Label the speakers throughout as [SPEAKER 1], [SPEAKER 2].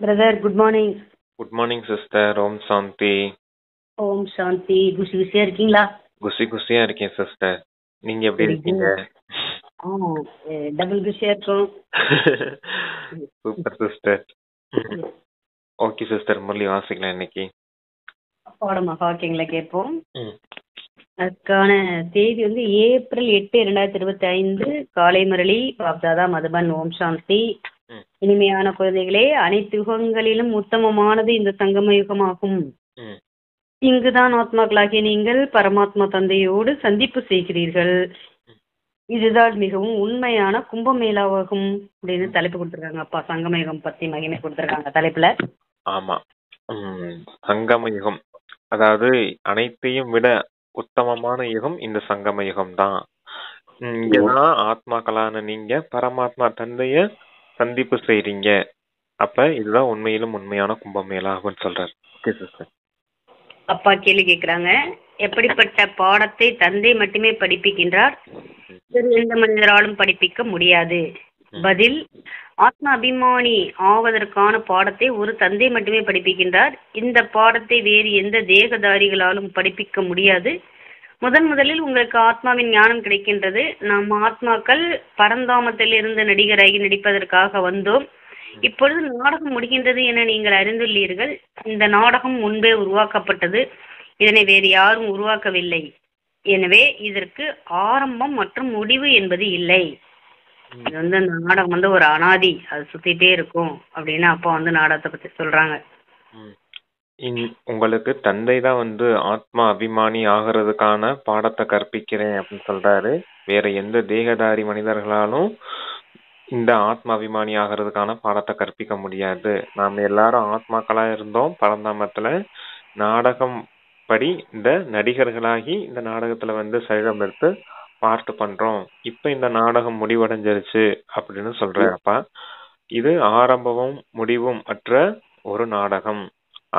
[SPEAKER 1] Brother good morning.
[SPEAKER 2] Good morning sister. ஓம் சாந்தி.
[SPEAKER 1] ஓம் சாந்தி. குஷி குஷியா இருக்கீங்களா?
[SPEAKER 2] குஷி குஷியா இருக்கேன் சிஸ்டர். நீங்க எப்படி
[SPEAKER 1] Very
[SPEAKER 2] இருக்கீங்க?
[SPEAKER 1] டபுள் குஷியா இருக்கும்.
[SPEAKER 2] Super sister. Okay sister, Murali வாசிக்கலாம் இன்னைக்கு.
[SPEAKER 1] பாடமா வாக்கியங்களை கேட்போம்.
[SPEAKER 2] ம்.
[SPEAKER 1] அதுக்கான தேதி வந்து ஏப்ரல் 8, 2025 காலை முரளி பாப்தாதா மதுபன். ஓம் சாந்தி.
[SPEAKER 2] ம்.
[SPEAKER 1] இனிமையான குழந்தைகளே, அனைத்து யுகங்களிலும் உத்தமமானது இந்த சங்கம யுகமாகும்.
[SPEAKER 2] ம்.
[SPEAKER 1] இங்குதான் ஆத்மாக்களாகிய நீங்கள் பரமாத்மா தந்தையோடு சந்திப்பு செய்கிறீர்கள். இதுதான் மிகவும் உண்மையான கும்பமேளாவாகும் அப்படின்னு தலைப்பு கொடுத்துருக்காங்க. அப்பா சங்கமயுகம் பத்தி மகிமை கொடுத்துருக்காங்க தலைப்புல.
[SPEAKER 2] ஆமா. சங்கம யுகம், அதாவது அனைத்தையும் விட உத்தமமான யுகம் இந்த சங்கம யுகம் தான். இங்கதான் ஆத்மாக்களான நீங்க பரமாத்மா தந்தைய சந்திப்பு செய்றீங்க. அப்ப இதுதான் உண்மையிலும் உண்மையான கும்பமேளா அப்படின்னு சொல்றாரு. Okay sister.
[SPEAKER 1] அப்பா கேள்வி கேட்கிறாங்க, எப்படிப்பட்ட பாடத்தை தந்தை மட்டுமே படிப்பிக்கின்றார், வேறு எந்த மனிதராலும் படிப்பிக்க முடியாது? பதில், ஆத்ம அபிமானி ஆவதற்கான பாடத்தை ஒரு தந்தை மட்டுமே படிப்பிக்கின்றார். இந்த பாடத்தை வேறு எந்த தேகதாரிகளாலும் படிப்பிக்க முடியாது. முதலில் உங்களுக்கு ஆத்மாவின் ஞானம் கிடைக்கின்றது. நாம் ஆத்மாக்கள் பரந்தாமத்தில் இருந்து நடிகராகி நடிப்பதற்காக வந்தோம். இப்பொழுது நாடகம் முடிகின்றது என நீங்கள் அறிந்துள்ளீர்கள். இந்த நாடகம் முன்பே உருவாக்கப்பட்டது. இதனை வேறு யாரும் உருவாக்கவில்லை. எனவே இதற்கு ஆரம்பம் மற்றும் முடிவு என்பது இல்லை. இது வந்து அந்த நாடகம் வந்து ஒரு அனாதி, அது சுத்திட்டே இருக்கும் அப்படின்னு அப்பா வந்து நாடகத்தை பத்தி சொல்றாங்க.
[SPEAKER 2] உங்களுக்கு தந்தை தான் வந்து ஆத்மா அபிமானி ஆகிறதுக்கான பாடத்தை கற்பிக்கிறேன் அப்படின்னு சொல்றாரு. வேற எந்த தேகதாரி மனிதர்களாலும் இந்த ஆத்மா அபிமானி ஆகிறதுக்கான பாடத்தை கற்பிக்க முடியாது. நாம எல்லாரும் ஆத்மாக்களா இருந்தோம் பரந்தாமத்துல. நாடகம் படி இந்த நடிகர்களாகி இந்த நாடகத்துல வந்து சரீரம் எடுத்து பார்ட் பண்றோம். இப்ப இந்த நாடகம் முடிவடைஞ்சிருச்சு அப்படின்னு சொல்றப்பா. இது ஆரம்பமும் முடிவும் அற்ற ஒரு நாடகம்,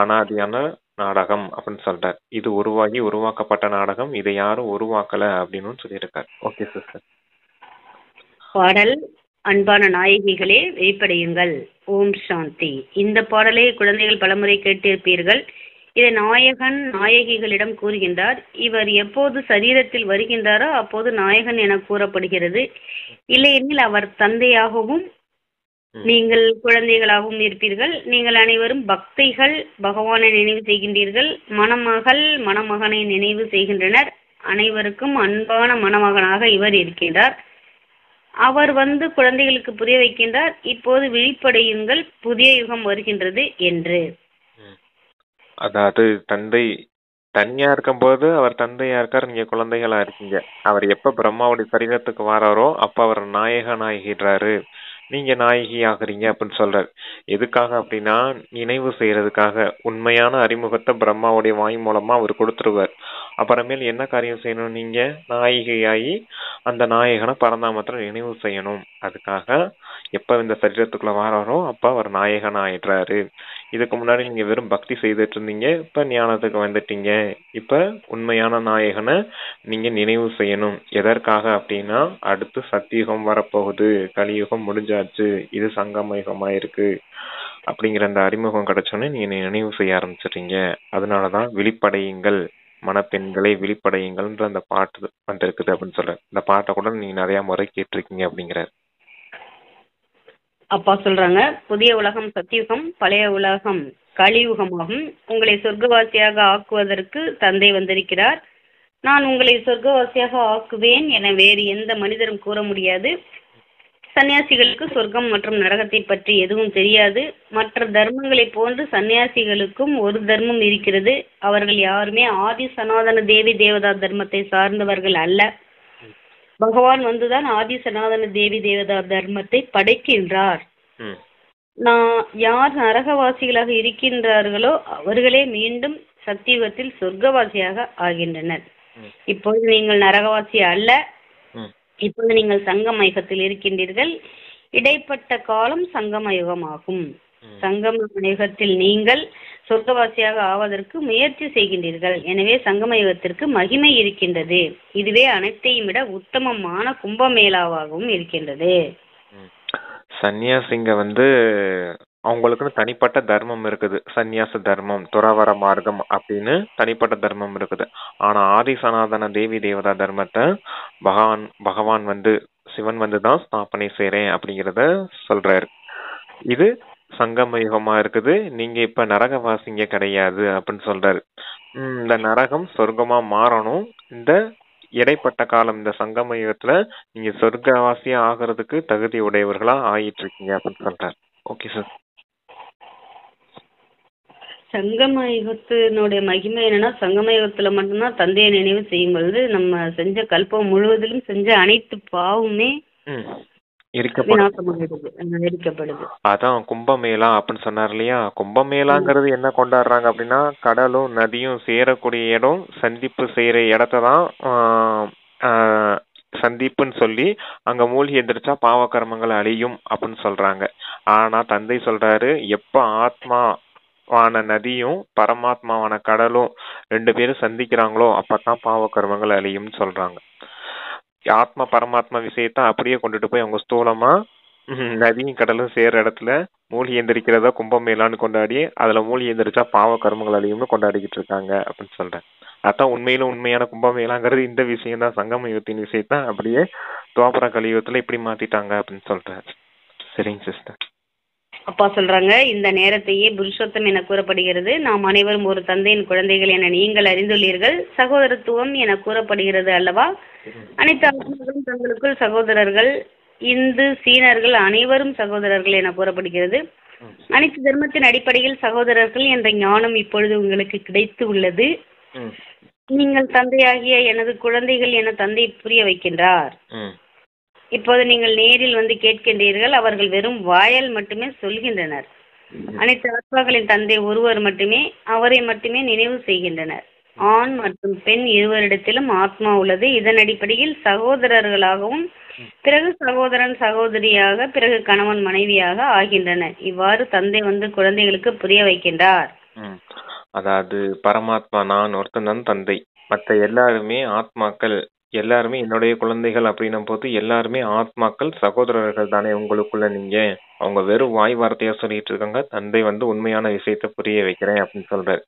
[SPEAKER 2] அனாதியான நாடகம் அப்படின்னு சொல்றார். இது உருவாக்கப்பட்ட நாடகம், இதை யாரும் உருவாக்கல அப்படின்னு சொல்லியிருக்காரு. Okay sister.
[SPEAKER 1] பாடல், அன்பான நாயகிகளே வெளிப்படையுங்கள். ஓம் சாந்தி. இந்த பாடலை குழந்தைகள் பலமுறை கேட்டிருப்பீர்கள். இதை நாயகன் நாயகிகளிடம் கூறுகின்றார். இவர் எப்போது சரீரத்தில் வருகின்றாரோ அப்போது நாயகன் என கூறப்படுகிறது. இல்லையெனில் அவர் தந்தையாகவும் நீங்கள் குழந்தைகளாகவும் இருப்பீர்கள். நீங்கள் அனைவரும் பக்திகள், பகவானை நினைவு செய்கின்றீர்கள். மணமகள் மணமகனை நினைவு செய்கின்றனர். அனைவருக்கும் அன்பான மணமகனாக இவர் இருக்கின்றார். அவர் வந்து குழந்தைகளுக்கு புரிய வைக்கின்றார். இப்போது விழிப்படையுங்கள், புதிய யுகம் வருகின்றது என்று.
[SPEAKER 2] அதாவது தந்தை தனியா இருக்கும்போது அவர் தந்தையா இருக்கார், நீங்க குழந்தைகளா இருக்கீங்க. அவர் எப்ப பிரம்மாவுடைய சரீரத்துக்கு வராரோ அப்ப அவர் நாயகன் ஆகிடுறாரு, நீங்க நாயகி ஆகுறீங்க அப்படின்னு சொல்றாரு. எதுக்காக அப்படின்னா நினைவு செய்யறதுக்காக. உண்மையான அறிமுகத்தை பிரம்மாவுடைய வாய் மூலமா அவர் கொடுத்துருவார். அப்புறமேல் என்ன காரியம் செய்யணும், நீங்க நாயகியாகி அந்த நாயகனை பரந்தாமத்துல நினைவு செய்யணும். அதுக்காக எப்ப இந்த சரீரத்துக்குள்ள வராரோ அப்ப அவர் நாயகன் ஆயிடுறாரு. இதுக்கு முன்னாடி நீங்க வெறும் பக்தி செய்துட்டு இருந்தீங்க, இப்ப ஞானத்துக்கு வந்துட்டீங்க. இப்ப உண்மையான நாயகனை நீங்க நினைவு செய்யணும். எதற்காக அப்படின்னா அடுத்து சத்தியுகம் வரப்போகுது, கலியுகம் முடிஞ்சாச்சு, இது சங்கம யுகமா இருக்கு அப்படிங்கிற அந்த அறிமுகம் கிடைச்சோன்னே நீங்க நினைவு செய்ய ஆரம்பிச்சிடுறீங்க. அதனாலதான் விழிப்படையுங்கள், மணப்பெண்களை விழிப்படையுங்கள்ன்ற அந்த பாட்டு வந்திருக்குது அப்படின்னு சொல்ற. இந்த பாட்டை கூட நீங்க நிறைய முறை கேட்டிருக்கீங்க அப்படிங்கிறார்.
[SPEAKER 1] அப்பா சொல்றாங்க, புதிய உலகம் சத்தியுகம், பழைய உலகம் கலியுகமாகும். உங்களை சொர்க்கவாசியாக ஆக்குவதற்கு தந்தை வந்திருக்கிறார். நான் உங்களை சொர்க்கவாசியாக ஆக்குவேன் என வேறு எந்த மனிதரும் கூற முடியாது. சன்னியாசிகளுக்கு சொர்க்கம் மற்றும் நரகத்தை பற்றி எதுவும் தெரியாது. மற்ற தர்மங்களை போன்று சன்னியாசிகளுக்கும் ஒரு தர்மம் இருக்கிறது. அவர்கள் யாருமே ஆதி சனாதன தேவி தேவதா தர்மத்தை சார்ந்தவர்கள் அல்ல. பகவான் வந்துதான் ஆதி சனாதன தேவி தேவதா தர்மத்தை படைக்கின்றார். யார் நரகவாசிகளாக இருக்கின்றார்களோ அவர்களே மீண்டும் சத்தியுகத்தில் சொர்க்கவாசியாக ஆகின்றனர். இப்பொழுது நீங்கள் நரகவாசி அல்ல, இப்பொழுது நீங்கள் சங்கம யுகத்தில் இருக்கின்றீர்கள். இடைப்பட்ட காலம் சங்கம யுகமாகும். சங்கம யுகத்தில் நீங்கள் சொர்க்கவாசியாக ஆவதற்கு முயற்சி செய்கின்றீர்கள். எனவே சங்கம யுகத்திற்கு மகிமை இருக்கின்றது. இதுவே அனைத்தையும் விட உத்தமமான கும்பமேளாவாகவும் இருக்கின்றது.
[SPEAKER 2] சன்னியாசிங்க வந்து அவங்களுக்குன்னு தனிப்பட்ட தர்மம் இருக்குது. சந்நியாச தர்மம், துறவற மார்க்கம் அப்படின்னு தனிப்பட்ட தர்மம் இருக்குது. ஆனா ஆதி சனாதன தேவி தேவதா தர்மத்தை பகவான் சிவன் தான் ஸ்தாபனை செய்றேன் அப்படிங்கிறத சொல்றாரு. இது சங்கம யுகமா இருக்குது. நீங்க இப்ப நரகவாசிங்க கிடையாது அப்படின்னு சொல்றாரு. இந்த நரகம் சொர்க்கமா மாறணும். இந்த இடைப்பட்ட காலம், இந்த சங்கம யுகத்துல நீங்க சொர்க்கவாசியா ஆகிறதுக்கு தகுதி உடையவர்களா ஆயிட்டு இருக்கீங்க அப்படின்னு சொல்றாரு. Okay sir.
[SPEAKER 1] சங்கம யுகத்தினுடைய மகிமை என்னன்னா, சங்கம யுகத்துல மட்டும்தான் தந்தையை நினைவு செய்யும் பொழுது நம்ம செஞ்ச கல்பம் முழுவதிலும் செஞ்ச அனைத்து பாவமே எரிக்கப்படுது.
[SPEAKER 2] அதான் கும்பமேளா அப்படின்னு சொன்னார் இல்லையா? கும்பமேளாங்கிறது என்ன கொண்டாடுறாங்க அப்படின்னா, கடலும் நதியும் சேரக்கூடிய இடம், சந்திப்பு செய்யற இடத்தான் சந்திப்புன்னு சொல்லி அங்க மூழ்கி எந்திரிச்சா பாவ கர்மங்கள் அழியும் அப்படின்னு சொல்றாங்க. ஆனா தந்தை சொல்றாரு, எப்ப ஆத்மாவான நதியும் பரமாத்மாவான கடலும் 2 பேரும் சந்திக்கிறாங்களோ அப்பதான் பாவ கர்மங்கள் அழியும்னு சொல்றாங்க. ஆத்மா பரமாத்மா விஷயத்த அப்படியே கொண்டுட்டு போய் அவங்க ஸ்தூலமா நதியும் கடலும் சேர இடத்துல மூழ்கி எந்திரிக்கிறதா கும்பமேளான்னு கொண்டாடி அதுல மூழ்கி எந்திரிச்சா பாவ கர்மங்கள் அழியும்னு கொண்டாடிக்கிட்டு இருக்காங்க அப்படின்னு சொல்றேன். அதான் உண்மையான கும்பமேளாங்கிறது இந்த விஷயம் தான். சங்கம யுகத்தின் விஷயத்த அப்படியே துவாபர கலியுகத்துல இப்படி மாத்திட்டாங்க அப்படின்னு சொல்றேன். சரிங்க சிஸ்டர்.
[SPEAKER 1] அப்பா சொல்றாங்க, இந்த நேரத்தையே புருஷோத்தம் என கூறப்படுகிறது. நாம் அனைவரும் ஒரு தந்தையின் குழந்தைகள் என நீங்கள் அறிந்துள்ளீர்கள். சகோதரத்துவம் என கூறப்படுகிறது அல்லவா? அனைத்து ஆத்மாக்களும் தங்களுக்குள் சகோதரர்கள். இந்து சீனர்கள் அனைவரும் சகோதரர்கள் என கூறப்படுகிறது. அனைத்து தர்மத்தின் அடிப்படையில் சகோதரர்கள் என்ற ஞானம் இப்பொழுது உங்களுக்கு கிடைத்து உள்ளது. நீங்கள் தந்தையாகிய எனது குழந்தைகள் என தந்தை புரிய வைக்கின்றார். இப்போது நீங்கள் நேரில் வந்து கேட்கின்றீர்கள். அவர்கள் வெறும் வாயால் மட்டுமே சொல்கின்றனர். அனைத்து ஆத்மாக்களின் தந்தை ஒருவர் மட்டுமே, அவரை மட்டுமே நினைவு செய்கின்றனர். ஆண் மற்றும் பெண் இருவரிடத்திலும் ஆத்மா உள்ளது. இதன் அடிப்படையில் சகோதரர்களாகவும் பிறகு சகோதரன் சகோதரியாக பிறகு கணவன் மனைவியாக ஆகின்றனர். இவ்வாறு தந்தை வந்து குழந்தைகளுக்கு புரிய வைக்கின்றார்.
[SPEAKER 2] அதாவது பரமாத்மா நான் ஒருத்தன் தந்தை, மற்ற எல்லாருமே ஆத்மாக்கள், எல்லாருமே என்னுடைய குழந்தைகள் அப்படின்னும் போது எல்லாருமே ஆத்மாக்கள், சகோதரர்கள் தானே உங்களுக்குள்ள. நீங்க அவங்க வெறும் வாய் வார்த்தையா சொல்லிட்டு இருக்காங்க. தந்தை உண்மையான விஷயத்த புரிய வைக்கிறேன் அப்படின்னு சொல்றாரு.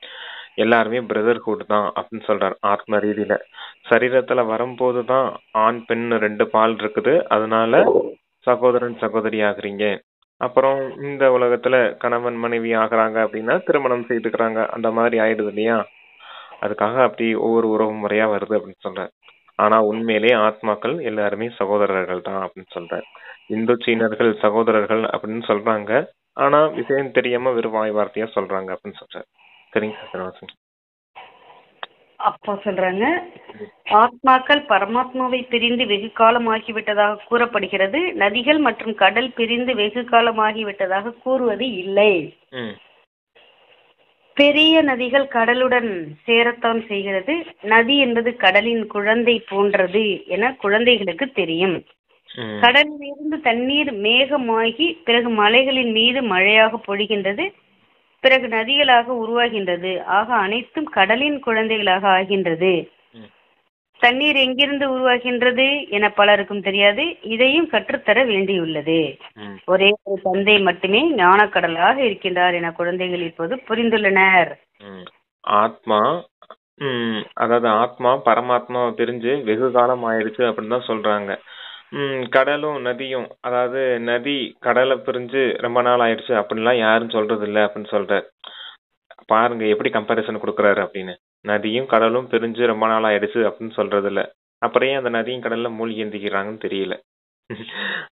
[SPEAKER 2] எல்லாருமே பிரதர்ஹுட் தான் அப்படின்னு சொல்றாரு. ஆத்ம ரீதியில சரீரத்துல வரும்போதுதான் ஆண் பெண் 2 பால் இருக்குது. அதனால சகோதரன் சகோதரி ஆகுறீங்க. அப்புறம் இந்த உலகத்துல கணவன் மனைவி ஆகுறாங்க அப்படின்னா திருமணம் செய்துக்கிறாங்க. அந்த மாதிரி ஆயிடுது இல்லையா? அதுக்காக அப்படி ஒவ்வொரு உறவு முறையா வருது அப்படின்னு சொல்றாரு. ஆனா உண்மையிலே ஆத்மாக்கள் எல்லாருமே சகோதரர்கள் தான் அப்படின்னு சொல்றாரு. இந்து சீனர்கள் சகோதரர்கள் அப்படின்னு சொல்றாங்க. ஆனா விஷயம் தெரியாம வெறும் வாய் வார்த்தையா சொல்றாங்க அப்படின்னு சொல்றாரு. சரிங்க சார்.
[SPEAKER 1] அப்பா சொல்றாங்க, ஆத்மாக்கள் பரமாத்மாவை பிரிந்து வெகு காலம் ஆகிவிட்டதாக கூறப்படுகிறது. நதிகள் மற்றும் கடல் பிரிந்து வெகு காலம் ஆகிவிட்டதாக கூறுவது இல்லை. பெரிய நதிகள் கடலுடன் சேரத்தான் செய்கிறது. நதி என்பது கடலின் குழந்தை போன்றது என குழந்தைகளுக்கு தெரியும். கடலிலிருந்து தண்ணீர் மேகமாகி பிறகு மலைகளின் மீது மழையாக பொழிகின்றது. பிறகு நதிகளாக உருவாகின்றது. ஆக அனைத்தும் கடலின் குழந்தைகளாக ஆகின்றது. தண்ணீர் எங்கிருந்து உருவாகின்றது என பலருக்கும் தெரியாது. இதையும் கற்றுத்தர வேண்டியுள்ளது. ஒரே ஒரு தந்தை மட்டுமே ஞானக்கடலாக இருக்கின்றார் என குழந்தைகள் இப்போது புரிந்துள்ளனர்.
[SPEAKER 2] ஆத்மா அதாவது ஆத்மா பரமாத்மா பிரிஞ்சு வெகு காலம் ஆயிடுச்சு அப்படின்னு தான் சொல்றாங்க. கடலும் நதியும், அதாவது நதி கடலை பிரிஞ்சு ரொம்ப நாள் ஆயிடுச்சு அப்படின்லாம் யாரும் சொல்றது இல்லை அப்படின்னு சொல்றாரு. பாருங்க எப்படி கம்பாரிசன் கொடுக்குறாரு அப்படின்னு. நதியும் கடலும் பிரிஞ்சு ரொம்ப நாள் ஆயிடுச்சு அப்படின்னு சொல்றது இல்ல. அப்புறம் ஏன் அந்த நதியும் கடல்ல மூழ்கி எந்திக்கிறாங்கன்னு தெரியல.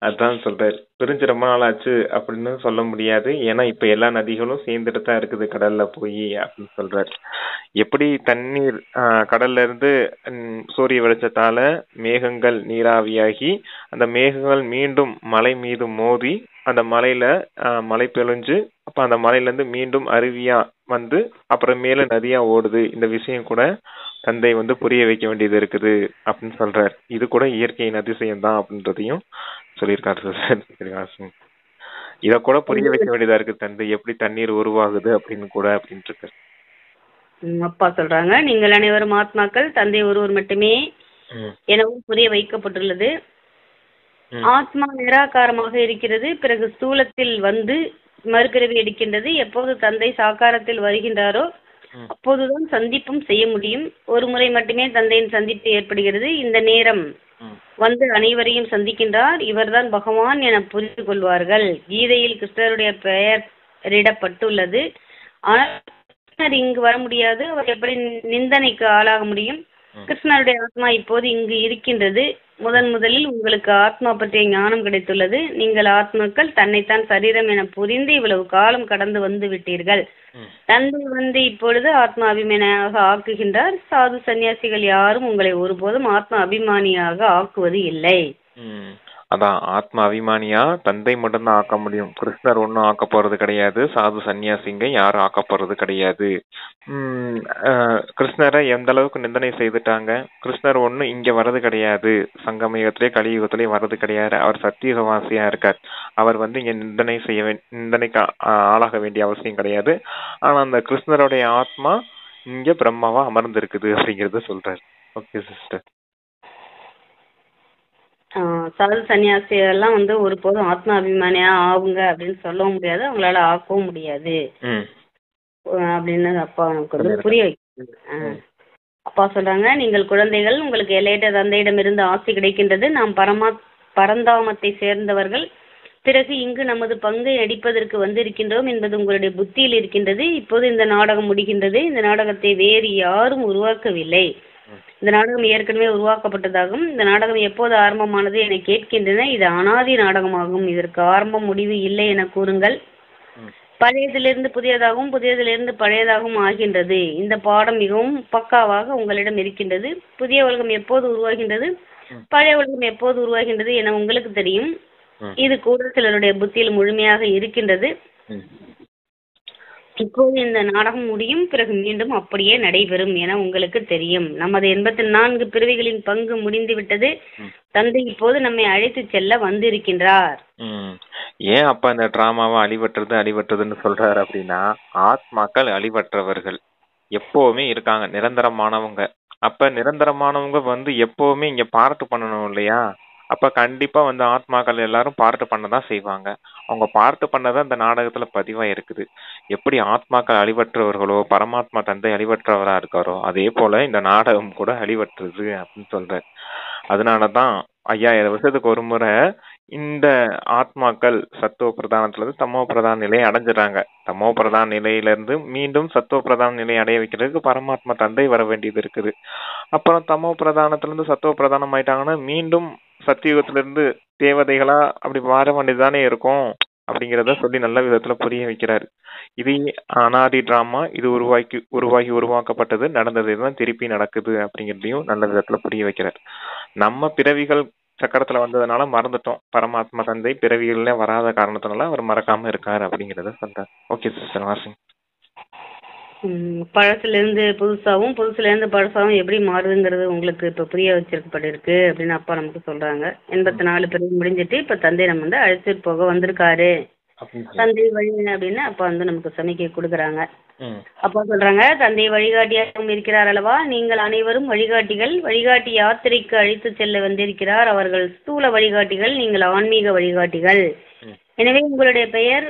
[SPEAKER 2] அதான் சொல்றாரு, பிரிஞ்சு ரொம்ப நாள் ஆச்சு அப்படின்னு சொல்ல முடியாது. ஏன்னா இப்ப எல்லா நதிகளும் சேர்ந்துட்டு தான் இருக்குது கடல்ல போய் அப்படின்னு சொல்றாரு. எப்படி தண்ணீர் கடல்ல இருந்து சூரிய வெளிச்சத்தால மேகங்கள் நீராவியாகி அந்த மேகங்கள் மீண்டும் மலை மீது மோதி அந்த மலையில மழை பெழிஞ்சு அப்ப அந்த மலையில இருந்து மீண்டும் அருவியா வந்து அப்புறம் மேல நதியா ஓடுது. இந்த விஷயம் கூட தந்தை புரிய வைக்க வேண்டியது இருக்குது அப்படின்னு சொல்றாரு. இது கூட இயற்கையின் அதிசயம் தான் அப்படின்றதையும் சொல்லியிருக்காரு சார். இத கூட புரிய வைக்க வேண்டியதா இருக்கு தந்தை, எப்படி தண்ணீர் உருவாகுது அப்படின்னு கூட அப்படின்ட்டு இருக்காரு.
[SPEAKER 1] அப்பா சொல்றாங்க, நீங்கள் அனைவரும் ஆத்மாக்கள், தந்தை ஒருவர் மட்டுமே எனவும் புரிய வைக்கப்பட்டுள்ளது. ஆத்மா நிராகாரமாக இருக்கிறது. பிறகு ஸ்தூலத்தில் வந்து மறுபிறவி எடுக்கின்றது. எப்போது தந்தை சாக்காரத்தில் வருகின்றாரோ அப்போதுதான் சந்திப்பும் செய்ய முடியும். ஒரு முறை மட்டுமே தந்தையின் சந்திப்பு ஏற்படுகிறது. இந்த நேரம் வந்து அனைவரையும் சந்திக்கின்றார். இவர்தான் பகவான் என புரிந்து கொள்வார்கள். கீதையில் கிருஷ்ணருடைய பெயரிடப்பட்டுள்ளது. ஆனால் கிருஷ்ணர் இங்கு வர முடியாது. அவர் எப்படி நிந்தனைக்கு ஆளாக முடியும்? கிருஷ்ணருடைய ஆத்மா இப்போது இங்கு இருக்கின்றது. முதலில் உங்களுக்கு ஆத்மா பற்றிய ஞானம் கிடைத்துள்ளது. நீங்கள் ஆத்மாக்கள் தன்னைத்தான் சரீரம் என புரிந்து இவ்வளவு காலம் கடந்து வந்து விட்டீர்கள். தந்தை வந்து இப்பொழுது ஆத்மா அபிமானியாக ஆக்குகின்றார். சாது சன்னியாசிகள் யாரும் உங்களை ஒருபோதும் ஆத்மா அபிமானியாக ஆக்குவது இல்லை.
[SPEAKER 2] அதான் ஆத்ம அபிமானியா தந்தை மட்டும்தான் ஆக்க முடியும். கிருஷ்ணர் ஒன்னும் ஆக்க போறது கிடையாது. சாது சன்னியாசிங்க யாரும் ஆக்க போறது கிடையாது. கிருஷ்ணரை எந்த அளவுக்கு நிந்தனை செய்துட்டாங்க. கிருஷ்ணர் ஒண்ணு இங்க வர்றது கிடையாது. சங்கமயுகத்திலே கலியுகத்திலே வர்றது கிடையாது. அவர் சத்தியுகவாசியா இருக்கார். அவர் வந்து இங்க நிந்தனைக்கு ஆளாக வேண்டிய அவசியம் கிடையாது. ஆனா அந்த கிருஷ்ணருடைய ஆத்மா இங்க பிரம்மாவா அமர்ந்திருக்குது அப்படிங்கறத சொல்றாரு. Okay sister.
[SPEAKER 1] சாது சன்னியாசியெல்லாம் வந்து ஒருபோதும் ஆத்மா அபிமானியா ஆகுங்க அப்படின்னு சொல்லவும் முடியாது, அவங்களால ஆக்கவும் முடியாது அப்படின்னு அப்பா நமக்கு வந்து புரிய வைக்கிறாங்க. அப்பா சொல்றாங்க, நீங்கள் குழந்தைகள், உங்களுக்கு எல்லையற்ற தந்தையிடமிருந்து ஆசி கிடைக்கின்றது. நாம் பரந்தாமத்தை சேர்ந்தவர்கள். பிறகு இங்கு நமது பங்கை அடிப்பதற்கு வந்திருக்கின்றோம் என்பது உங்களுடைய புத்தியில் இருக்கின்றது. இப்போது இந்த நாடகம் முடிகின்றது. இந்த நாடகத்தை வேறு யாரும் உருவாக்கவில்லை. இந்த நாடகம் ஏற்கனவே உருவாக்கப்பட்டதாகும். இந்த நாடகம் எப்போது ஆரம்பமானது என கேட்கின்றன. இது அனாதி நாடகமாகும். இதற்கு ஆரம்பம் முடிவு இல்லை என கூறுங்கள். பழையதிலிருந்து புதியதாகவும் புதியதிலிருந்து பழையதாகவும் ஆகின்றது. இந்த பாடம் மிகவும் பக்காவாக உங்களிடம் இருக்கின்றது. புதிய உலகம் எப்போது உருவாகின்றது, பழைய உலகம் எப்போது உருவாகின்றது என உங்களுக்கு தெரியும். இது கூட சிலருடைய புத்தியில் முழுமையாக இருக்கின்றது. இப்போது இந்த நாடகம் முடியும், பிறகு மீண்டும் அப்படியே நடைபெறும் என உங்களுக்கு தெரியும். நமது 84 பிறவிகளின் பங்கு முடிந்து விட்டது. தந்தை இப்போது நம்மை அழைத்து செல்ல வந்திருக்கின்றார்.
[SPEAKER 2] ஏன் அப்ப இந்த டிராமாவை அழிவற்றதுன்னு சொல்றாரு அப்படின்னா, ஆத்மாக்கள் அழிவற்றவர்கள் எப்பவுமே இருக்காங்க, நிரந்தரமானவங்க. அப்ப நிரந்தரமானவங்க வந்து எப்பவுமே இங்க பார்த்து பண்ணணும் இல்லையா? அப்ப கண்டிப்பா வந்து ஆத்மாக்கள் எல்லாரும் பார்த்து பண்ணதான் செய்வாங்க. அவங்க பார்த்து பண்ணதான் இந்த நாடகத்துல பதிவா இருக்குது. எப்படி ஆத்மாக்கள் அழிவற்றவர்களோ பரமாத்மா தந்தை அழிவற்றவரா இருக்காரோ அதே போல இந்த நாடகம் கூட அழிவற்றுது அப்படின்னு சொல்ற. அதனாலதான் 5000 வருஷத்துக்கு ஒரு முறை இந்த ஆத்மாக்கள் சத்துவ பிரதானத்துல இருந்து தமோ பிரதான நிலையை அடைஞ்சிடறாங்க. தமோ பிரதான நிலையில இருந்து மீண்டும் சத்துவ பிரதான நிலையை அடைய வைக்கிறதுக்கு பரமாத்மா தந்தை வர வேண்டியது இருக்குது. அப்புறம் தமோ பிரதானத்துல இருந்து சத்துவ பிரதானம் ஆயிட்டாங்கன்னா மீண்டும் சத்தியுகத்துல இருந்து தேவதைகளா அப்படி மாற வேண்டியதுதானே இருக்கும் அப்படிங்கிறத சொல்லி நல்ல விதத்துல புரிய வைக்கிறாரு. இது அனாதி டிராமா. இது உருவாக்கப்பட்டது, நடந்தது, இதுதான் திருப்பி நடக்குது அப்படிங்கிறதையும் நல்ல விதத்துல புரிய வைக்கிறார். நம்ம பிறவிகள் சக்கரத்துல வந்ததுனால மறந்துட்டோம். பரமாத்மா தந்தை பிறவிகள்ல வராத காரணத்தினால அவர் மறக்காம இருக்காரு அப்படிங்கறத சொல்றார். Okay sister washing.
[SPEAKER 1] பழசுல இருந்து புதுசாவும் புதுசுல இருந்து பழசாவும் எப்படி மாறுதுங்கிறது உங்களுக்கு இப்ப புரிய வச்சிருக்கப்பட்டிருக்கு அப்படின்னு அப்பா நமக்கு சொல்றாங்க. 84 பிறகு முடிஞ்சிட்டு இப்ப தந்தை நம்ம வந்து அழைச்சிட்டு போக வந்திருக்காரு. தந்தை வழி அப்படின்னு அப்பா வந்து நமக்கு சமிக்கை கொடுக்குறாங்க. அப்பா சொல்றாங்க, தந்தை வழிகாட்டியாகவும் இருக்கிறார் அல்லவா? நீங்கள் அனைவரும் வழிகாட்டிகள். வழிகாட்டி யாத்திரைக்கு அழைத்து செல்ல வந்திருக்கிறார். அவர்கள் ஸ்தூல வழிகாட்டிகள், நீங்கள் ஆன்மீக வழிகாட்டிகள். எனவே உங்களுடைய பெயர்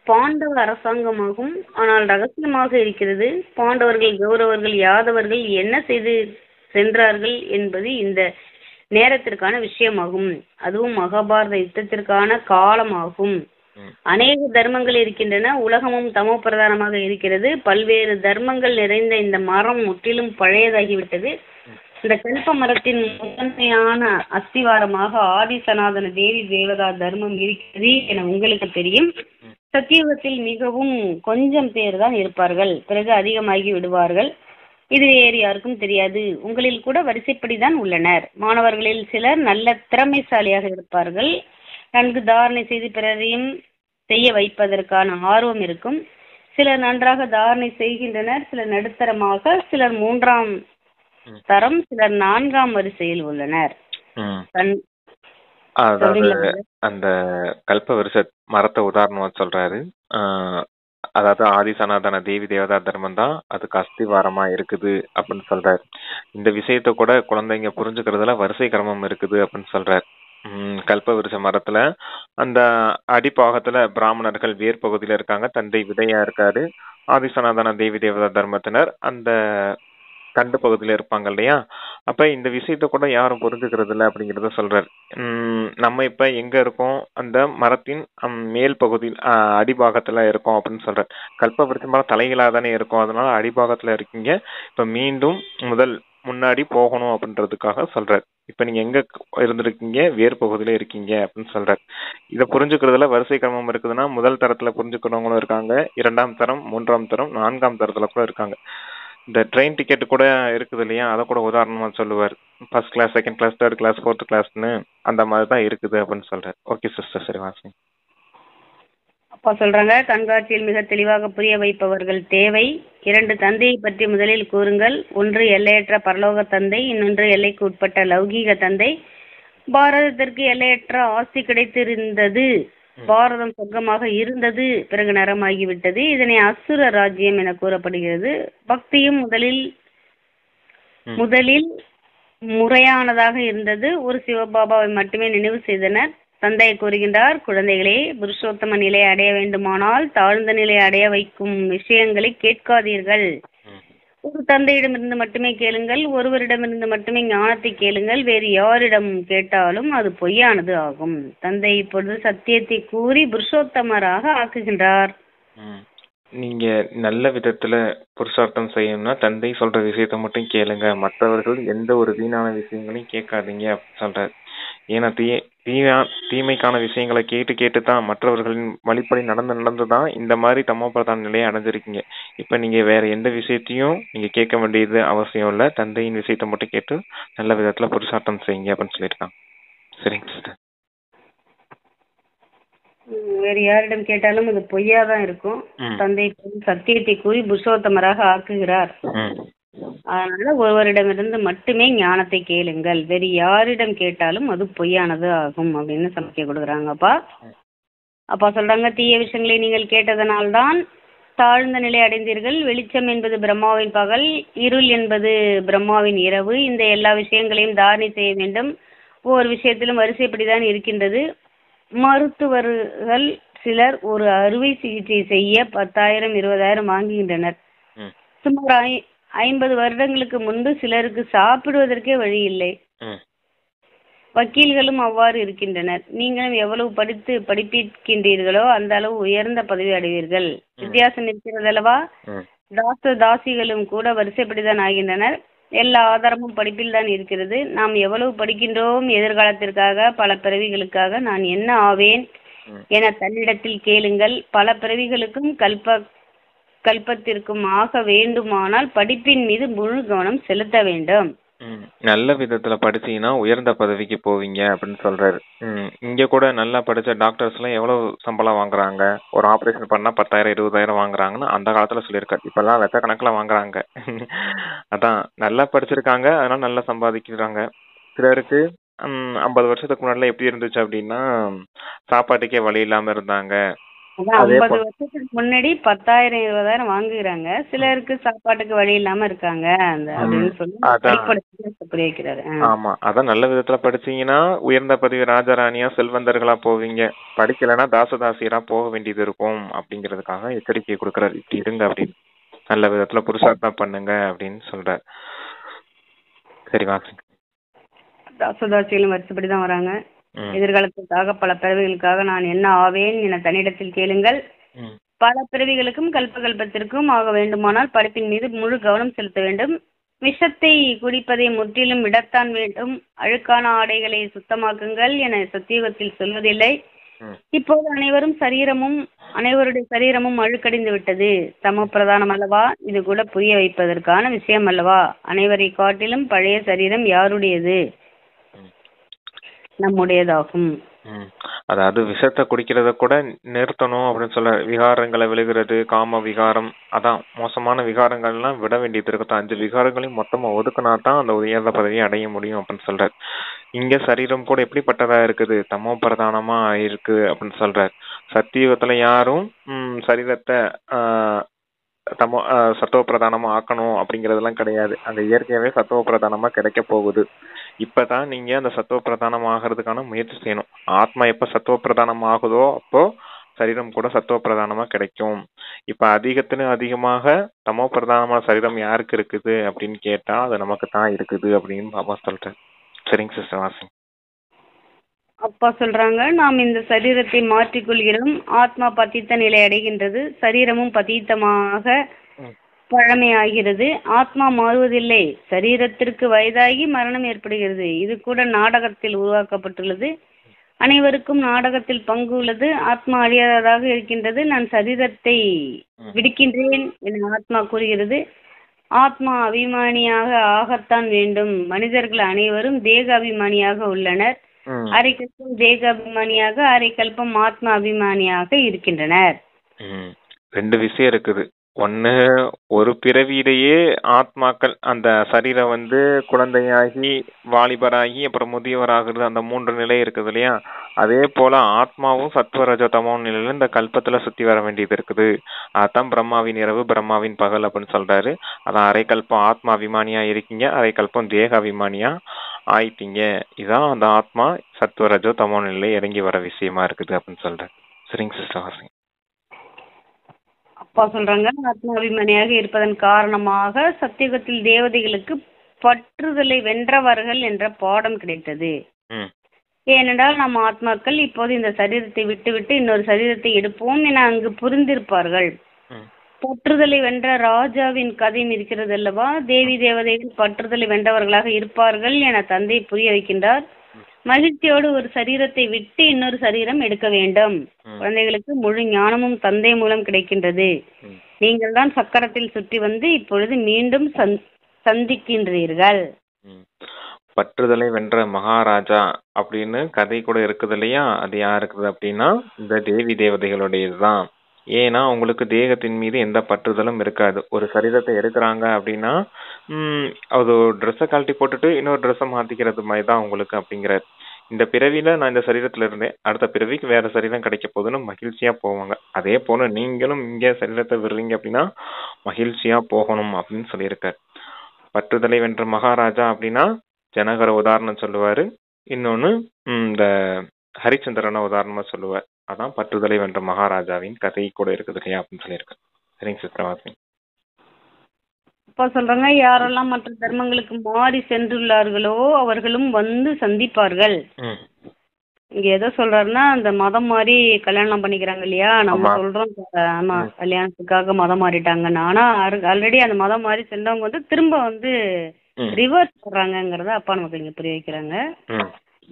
[SPEAKER 1] பாண்டவ அரசாங்கமாகும். ஆனால் ரகசியமாக இருக்கிறது. பாண்டவர்கள், கௌரவர்கள், யாதவர்கள் என்ன செய்து சென்றார்கள் என்பது இந்த நேரத்திற்கான விஷயமாகும். அதுவும் மகாபாரத யுத்தத்திற்கான காலமாகும். அநேக தர்மங்கள் இருக்கின்றன. உலகமும் தமோ பிரதானமாக இருக்கிறது. பல்வேறு தர்மங்கள் நிறைந்த இந்த மரம் முற்றிலும் பழையதாகிவிட்டது. இந்த கல்ப மரத்தின் முதன்மையான அஸ்திவாரமாக ஆதி சனாதன தேவி தேவதா தர்மம் இருக்கிறது என உங்களுக்கு தெரியும். சத்தியுகத்தில் மிகவும் கொஞ்சம் பேர் தான் இருப்பார்கள். பிறகு அதிகமாகி விடுவார்கள். இது வேறு யாருக்கும் தெரியாது. உங்களில் கூட வரிசைப்படிதான் உள்ளனர். மாணவர்களில் சிலர் நல்ல திறமைசாலியாக இருப்பார்கள். நன்கு தாரணை செய்து பிறரையும் செய்ய வைப்பதற்கான ஆர்வம் இருக்கும். சிலர் நன்றாக தாரணை செய்கின்றனர், சிலர் நடுத்தரமாக, சிலர் 3ஆம் தரம், சிலர் 4ஆம் வரிசையில் உள்ளனர்.
[SPEAKER 2] அந்த கல்ப வருஷ மரத்தை உதாரணமா சொல்றாரு. அதாவது ஆதி சனாதன தேவி தேவதா தர்மம் தான் அதுக்கு அஸ்திவாரமா இருக்குது அப்படின்னு சொல்றாரு. இந்த விஷயத்த கூட குழந்தைங்க புரிஞ்சுக்கிறதுல வரிசை கிரமம் இருக்குது அப்படின்னு சொல்றாரு. கல்பவிருஷ மரத்துல அந்த அடிப்பாகத்துல பிராமணர்கள் வேர் பகுதியில இருக்காங்க, தந்தை விதையா இருக்காரு. ஆதிசநாதன தேவி தேவதா தர்மத்தினர் அந்த தண்டு பகுதியில இருப்பாங்க இல்லையா? அப்ப இந்த விஷயத்த கூட யாரும் புரிஞ்சுக்கிறது இல்லை அப்படிங்கறத சொல்றாரு. நம்ம இப்ப எங்க இருக்கோம்? அந்த மரத்தின் மேல் பகுதியில் அடிபாகத்துல இருக்கோம் அப்படின்னு சொல்றாரு. கல்பவிருஷ மரம் தலைகளா தானே இருக்கும், அதனால அடிபாகத்துல இருக்கீங்க. இப்ப மீண்டும் முன்னாடி போகணும் அப்படின்றதுக்காக சொல்றாரு. இப்ப நீங்க எங்க இருந்திருக்கீங்க? வேர் பகுதியில இருக்கீங்க அப்படின்னு சொல்றாரு. இதை புரிஞ்சுக்கிறதுல வரிசை கிரமம் இருக்குதுன்னா, முதல் தரத்துல புரிஞ்சுக்கிறவங்களும் இருக்காங்க, 2ஆம் தரம், 3ஆம் தரம், 4ஆம் தரத்துல கூட இருக்காங்க. இந்த ட்ரெயின் டிக்கெட் கூட இருக்குது இல்லையா, அதை கூட உதாரணமா சொல்லுவார். First class, second class, third class, fourth கிளாஸ்னு அந்த மாதிரி தான் இருக்குது அப்படின்னு சொல்றாரு. ஓகே சிஸ்டர், சரி வாசி.
[SPEAKER 1] அப்பா சொல்றாங்க, கண்காட்சியில் மிக தெளிவாக புரிய வைப்பவர்கள் தேவை. 2 தந்தையை பற்றி முதலில் கூறுங்கள். ஒன்று எல்லையற்ற பரலோக தந்தை, இன்னொன்று எல்லைக்கு உட்பட்ட லௌகீக தந்தை. பாரதத்திற்கு எல்லையற்ற ஆசி கிடைத்திருந்தது. பாரதம் சொர்க்கமாக இருந்தது, பிறகு நரமாகிவிட்டது. இதனை அசுர ராஜ்யம் என கூறப்படுகிறது. பக்தியும் முதலில் முறையானதாக இருந்தது. ஒரு சிவபாபாவை மட்டுமே நினைவு செய்தனர். தந்தை கூறுகின்றார், குழந்தைகளே, புருஷோத்தம நிலையை அடைய வேண்டுமானால் தாழ்ந்த நிலையை அடைய வைக்கும் விஷயங்களை கேட்காதீர்கள். ஒரு தந்தையிடமிருந்து மட்டுமே கேளுங்கள், ஒருவரிடமிருந்து மட்டுமே ஞானத்தை கேளுங்கள். வேறு யாரிடம் கேட்டாலும் அது பொய்யானது ஆகும். தந்தை இப்பொழுது சத்தியத்தை கூறி புருஷோத்தமராக ஆக்குகின்றார்.
[SPEAKER 2] நீங்க நல்ல விதத்துல புருஷார்த்தம் செய்யணும்னா தந்தை சொல்ற விஷயத்த மட்டும் கேளுங்க, மற்றவர்கள் எந்த ஒரு வீணான விஷயங்களையும் கேட்காதீங்க அப்படின்னு சொல்றாரு. ஏன்னா தீமைக்கான விஷயங்களை கேட்டு தான் மற்றவர்களின் வழிப்படி நடந்துதான் இந்த மாதிரி தமோபிரதான நிலையை அடைஞ்சிருக்கீங்க. இப்ப நீங்க வேற எந்த விஷயத்தையும் நீங்க கேட்க வேண்டியது அவசியம் இல்ல, தந்தையின் விஷயத்த மட்டும் கேட்டு நல்ல விதத்துல புருஷார்த்தம் செய்யுங்க அப்படின்னு சொல்லியிருக்காங்க. சரிங்க சிஸ்டர்.
[SPEAKER 1] வேறு யாரிடம் கேட்டாலும் அது பொய்யாதான் இருக்கும். தந்தை சத்தியத்தை கூறி புருஷோத்தமராக ஆக்குகிறார். அதனால ஒருவரிடமிருந்து மட்டுமே ஞானத்தை கேளுங்கள், வேறு யாரிடம் கேட்டாலும் அது பொய்யானது ஆகும் அப்படின்னு சமைக்க கொடுக்குறாங்கப்பா. அப்பா சொல்றாங்க, தீய விஷயங்களை நீங்கள் கேட்டதனால்தான் தாழ்ந்த நிலை அடைந்தீர்கள். வெளிச்சம் என்பது பிரம்மாவின் பகல், இருள் என்பது பிரம்மாவின் இரவு. இந்த எல்லா விஷயங்களையும் தாரணை செய்ய வேண்டும். ஒவ்வொரு விஷயத்திலும் வரிசைப்படிதான் இருக்கின்றது. மருத்துவர்கள் சிலர் ஒரு அறுவை சிகிச்சை செய்ய 10,000 20,000 வாங்குகின்றனர். சுமார் 50 வருடங்களுக்கு முன்பு சிலருக்கு சாப்பிடுவதற்கே வழி இல்லை. வக்கீல்களும் அவ்வாறு இருக்கின்றனர். நீங்களும் எவ்வளவு படிப்பிக்கின்றீர்களோ அந்த அளவு உயர்ந்த பதவி அடைவீர்கள். வித்தியாசம் இருக்கிறது அல்லவா? தாசிகளும் கூட வரிசைப்படிதான் ஆகின்றனர். எல்லா ஆதாரமும் படிப்பில் தான் இருக்கிறது. நாம் எவ்வளவு படிக்கின்றோம்? எதிர்காலத்திற்காக, பல பிறவிகளுக்காக நான் என்ன ஆவேன் என தன்னிடத்தில் கேளுங்கள். பல பிறவிகளுக்கும் கல்பத்திற்கும் ஆக வேண்டுமானால் படிப்பின் மீது முழு கவனம் செலுத்த வேண்டும்.
[SPEAKER 2] நல்ல விதத்துல படிச்சீங்கன்னா உயர்ந்த பதவிக்கு போவீங்க அப்படின்னு சொல்றாரு. இங்க கூட நல்லா படிச்ச டாக்டர்ஸ் எல்லாம் எவ்வளவு சம்பளம் வாங்குறாங்க? ஒரு ஆபரேஷன் பண்ணா 10,000 20,000 வாங்குறாங்கன்னு அந்த காலத்துல சொல்லியிருக்காரு. இப்ப எல்லாம் லட்சக்கணக்கில் வாங்குறாங்க. அதான் நல்லா படிச்சிருக்காங்க, அதனால நல்லா சம்பாதிக்கிறாங்க. சிலருக்கு 50 வருஷத்துக்கு முன்னாடி எப்படி இருந்துச்சு அப்படின்னா சாப்பாட்டுக்கே வழி இல்லாம இருந்தாங்க.
[SPEAKER 1] 50 வருஷத்துக்கு முன்னாடி 10,000 20,000 வாங்குறாங்க. சிலருக்கு சாப்பாட்டுக்கு வழி இல்லாம இருக்காங்க அப்படின்னு சொல்லி வைக்கிறாரு.
[SPEAKER 2] ஆமா, அதான் நல்ல விதத்துல படிச்சீங்கன்னா உயர்ந்த பதவி ராஜாராணியா செல்வந்தர்களா போவீங்க. படிக்கலன்னா தாசதாசியரா போக வேண்டியது இருக்கும் அப்படிங்கறதுக்காக எச்சரிக்கை கொடுக்கறாரு. இப்படி இருங்க அப்படின்னு, நல்ல விதத்துல புருஷார்த்தம் பண்ணுங்க அப்படின்னு சொல்றாரு. சரி வாங்க.
[SPEAKER 1] தாசதாசிகளும் வருஷப்படிதான் வராங்க. எதிர்காலத்திற்காக, பல பிறவிகளுக்காக நான் என்ன ஆவேன் என தன்னிடத்தில் கேளுங்கள். பல பிறவிகளுக்கும் கல்பத்திற்கும் ஆக வேண்டுமானால் படிப்பின் மீது முழு கவனம் செலுத்த வேண்டும். விஷத்தை குடிப்பதை முற்றிலும் விடத்தான் வேண்டும். அழுக்கான ஆடைகளை சுத்தமாக்குங்கள் என சத்தியுகத்தில் சொல்வதில்லை. இப்போது அனைவருடைய சரீரமும் அழுக்கடைந்து விட்டது. சம பிரதானம் அல்லவா? இது கூட புரிய வைப்பதற்கான விஷயம் அல்லவா? அனைவரை காட்டிலும் பழைய சரீரம் யாருடையது? நம்முடையதாகும்.
[SPEAKER 2] அதாவது விஷத்தை குடிக்கிறத கூட நிறுத்தணும் அப்படின்னு சொல்ல, விகாரங்களை விழுகிறது, காம விகாரம், அதான் மோசமான விகாரங்கள்லாம் விட வேண்டியது இருக்கு. 5 விகாரங்களையும் மொத்தமா ஒதுக்குனா தான் அந்த உயர்ந்த பதவியை அடைய முடியும் அப்படின்னு சொல்றாரு. இங்க சரீரம் கூட எப்படிப்பட்டதா இருக்குது? தமோ பிரதானமா இருக்கு அப்படின்னு சொல்றாரு. சத்தியுகத்துல யாரும் சரீரத்தை சத்துவ பிரதானமா ஆக்கணும் அப்படிங்கறதெல்லாம் கிடையாது. அந்த இயற்கையாவே சத்துவ பிரதானமா கிடைக்க போகுது. இப்பதான் நீங்க அந்த சத்துவ பிரதானம் ஆகிறதுக்கான முயற்சி செய்யணும். ஆத்மா எப்ப சத்துவ பிரதானம் ஆகுதோ அப்போ சரீரம் கூட சத்துவ பிரதானமா கிடைக்கும். இப்ப அதிகத்திலும் அதிகமாக தமோ பிரதானமான சரீரம் யாருக்கு இருக்குது அப்படின்னு கேட்டா அது நமக்கு தான் இருக்குது அப்படின்னு பாபா சொல்றேன். சரிங்க சிஸ்டர், வாசிங்க.
[SPEAKER 1] அப்பா சொல்றாங்க, நாம் இந்த சரீரத்தை மாற்றிக்கொள்கிறோம். ஆத்மா பத்தித்த நிலை அடைகின்றது, சரீரமும் பதீத்தமாக பழமையாகிறது. ஆத்மா மாறுவதில்லை, சரீரத்திற்கு வயதாகி மரணம் ஏற்படுகிறது. இது கூட நாடகத்தில் உருவாக்கப்பட்டுள்ளது. அனைவருக்கும் நாடகத்தில் பங்கு உள்ளது. ஆத்மா அழியாததாக இருக்கின்றது. நான் சரீரத்தை விடுக்கின்றேன் என ஆத்மா கூறுகிறது. ஆத்மா அபிமானியாக ஆகத்தான் வேண்டும். மனிதர்கள் அனைவரும் தேக அபிமானியாக உள்ளனர். அரை கல்பம் தேக அபிமானியாக, அரை கல்பம் ஆத்மா அபிமானியாக இருக்கின்றனர்.
[SPEAKER 2] ரெண்டு விஷயம் இருக்குது. ஒன்னு, ஒரு பிறவியிலேயே ஆத்மாக்கள் அந்த சரீரம் குழந்தையாகி வாலிபராகி அப்புறம் முதியவராகிறது, அந்த 3 நிலை இருக்குது இல்லையா? அதே போல ஆத்மாவும் சத்வரஜ தமோ நிலையில இந்த கல்பத்துல சுத்தி வர வேண்டியது இருக்குது. அதான் பிரம்மாவின் இரவு பிரம்மாவின் பகல் அப்படின்னு சொல்றாரு. அதான் அரை கல்பம் ஆத்மா அபிமானியா இருக்கீங்க, அரை கல்பம் தேக அபிமானியா ஆயிட்டீங்க. இதான் அந்த ஆத்மா சத்வரஜோ தமோ நிலை இறங்கி வர விஷயமா இருக்குது அப்படின்னு சொல்றேன். சரிங்க சிஸ்டர், வாசிங்க.
[SPEAKER 1] அப்பா சொல்றாங்க, ஆத்மாபிமானியாக இருப்பதன் காரணமாக சத்தியுகத்தில் தேவதைகளுக்கு பற்றுதலை வென்றவர்கள் என்ற பாடம் கிடைத்தது. ஏனென்றால் நம் ஆத்மாக்கள் இப்போது இந்த சரீரத்தை விட்டுவிட்டு இன்னொரு சரீரத்தை எடுப்போம் என அங்கு புரிந்திருப்பார்கள். பற்றுதலை வென்ற ராஜாவின் கதையும் இருக்கிறது அல்லவா? தேவி தேவதைகள் பற்றுதலை வென்றவர்களாக இருப்பார்கள் என தந்தை புரிய வைக்கின்றார். மகிழ்ச்சியோடு ஒரு சரீரத்தை விட்டு இன்னொரு சரீரம் எடுக்க வேண்டும். குழந்தைகளுக்கு முழு ஞானமும் தந்தை மூலம் கிடைக்கின்றது. நீங்கள் தான் சக்கரத்தில் சுற்றி வந்து இப்பொழுது மீண்டும் சந்திக்கின்றீர்கள்.
[SPEAKER 2] பற்றுதலை வென்ற மகாராஜா அப்படின்னு கதை கூட இருக்குது இல்லையா? அது யாருக்குது அப்படின்னா இந்த தேவி தேவதைகளுடையதுதான். ஏன்னா உங்களுக்கு தேகத்தின் மீது எந்த பற்றுதலும் இருக்காது. ஒரு சரீரத்தை எடுக்கிறாங்க அப்படின்னா அது ட்ரெஸ்ஸை கழட்டி போட்டுட்டு இன்னொரு ட்ரெஸ்ஸை மாத்திக்கிறது மாதிரி தான் உங்களுக்கு அப்படிங்கிறார். இந்த பிறவியில நான் இந்த சரீரத்துல இருந்தேன், அடுத்த பிறவிக்கு வேற சரீரம் கிடைக்க போகுதுன்னு மகிழ்ச்சியா போவாங்க. அதே போல நீங்களும் இங்கே சரீரத்தை விடுறீங்க அப்படின்னா மகிழ்ச்சியா போகணும் அப்படின்னு சொல்லியிருக்காரு. பற்றுதலை வென்ற மகாராஜா அப்படின்னா ஜனகர உதாரணம் சொல்லுவாரு. இன்னொன்னு இந்த ஹரிச்சந்திரனை உதாரணமா சொல்லுவார். அதான் பற்றுதலை வென்ற மகாராஜாவின் கதை கூட இருக்குது இல்லையா அப்படின்னு சொல்லியிருக்கேன். சரிங்க சிஸ்டர்.
[SPEAKER 1] அப்பா சொல்றாங்க, யாரெல்லாம் மற்ற தர்மங்களுக்கு மாறி சென்றுள்ளார்களோ அவர்களும் வந்து சந்திப்பார்கள். இங்க எதை சொல்றாருன்னா, அந்த மதம் மாறி கல்யாணம் பண்ணிக்கிறாங்க இல்லையா? நம்ம சொல்றோம் ஆமா கல்யாணத்துக்காக மதம் மாறிட்டாங்கன்னு. ஆனா ஆல்ரெடி அந்த மதம் மாறி சென்றவங்க திரும்ப ரிவர்ஸ் போடுறாங்கிறத அப்பா நமக்கு இங்க புரிய வைக்கிறாங்க.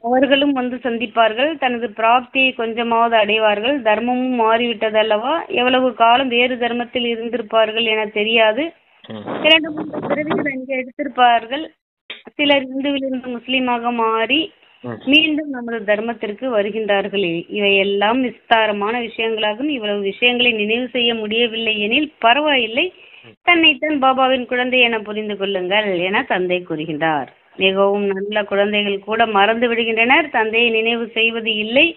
[SPEAKER 1] அவர்களும் வந்து சந்திப்பார்கள், தனது பிராப்தியை கொஞ்சமாவது அடைவார்கள். தர்மமும் மாறிவிட்டது அல்லவா? எவ்வளவு காலம் வேறு தர்மத்தில் இருந்திருப்பார்கள் என தெரியாது. 2-3 பிறவிகள் அங்கே எடுத்திருப்பார்கள். சிலர் இந்துவிலிருந்து முஸ்லீமாக மாறி மீண்டும் நமது தர்மத்திற்கு வருகின்றார்கள். இவையெல்லாம் விஸ்தாரமான விஷயங்களாகும். இவ்வளவு விஷயங்களை நினைவு செய்ய முடியவில்லை எனில் பரவாயில்லை, தன்னைத்தான் பாபாவின் குழந்தை என புரிந்து கொள்ளுங்கள் என தந்தை கூறுகின்றார். மிகவும் நல்ல குழந்தைகள் கூட மறந்து விடுகின்றனர். தந்தையை நினைவு செய்வது இல்லை.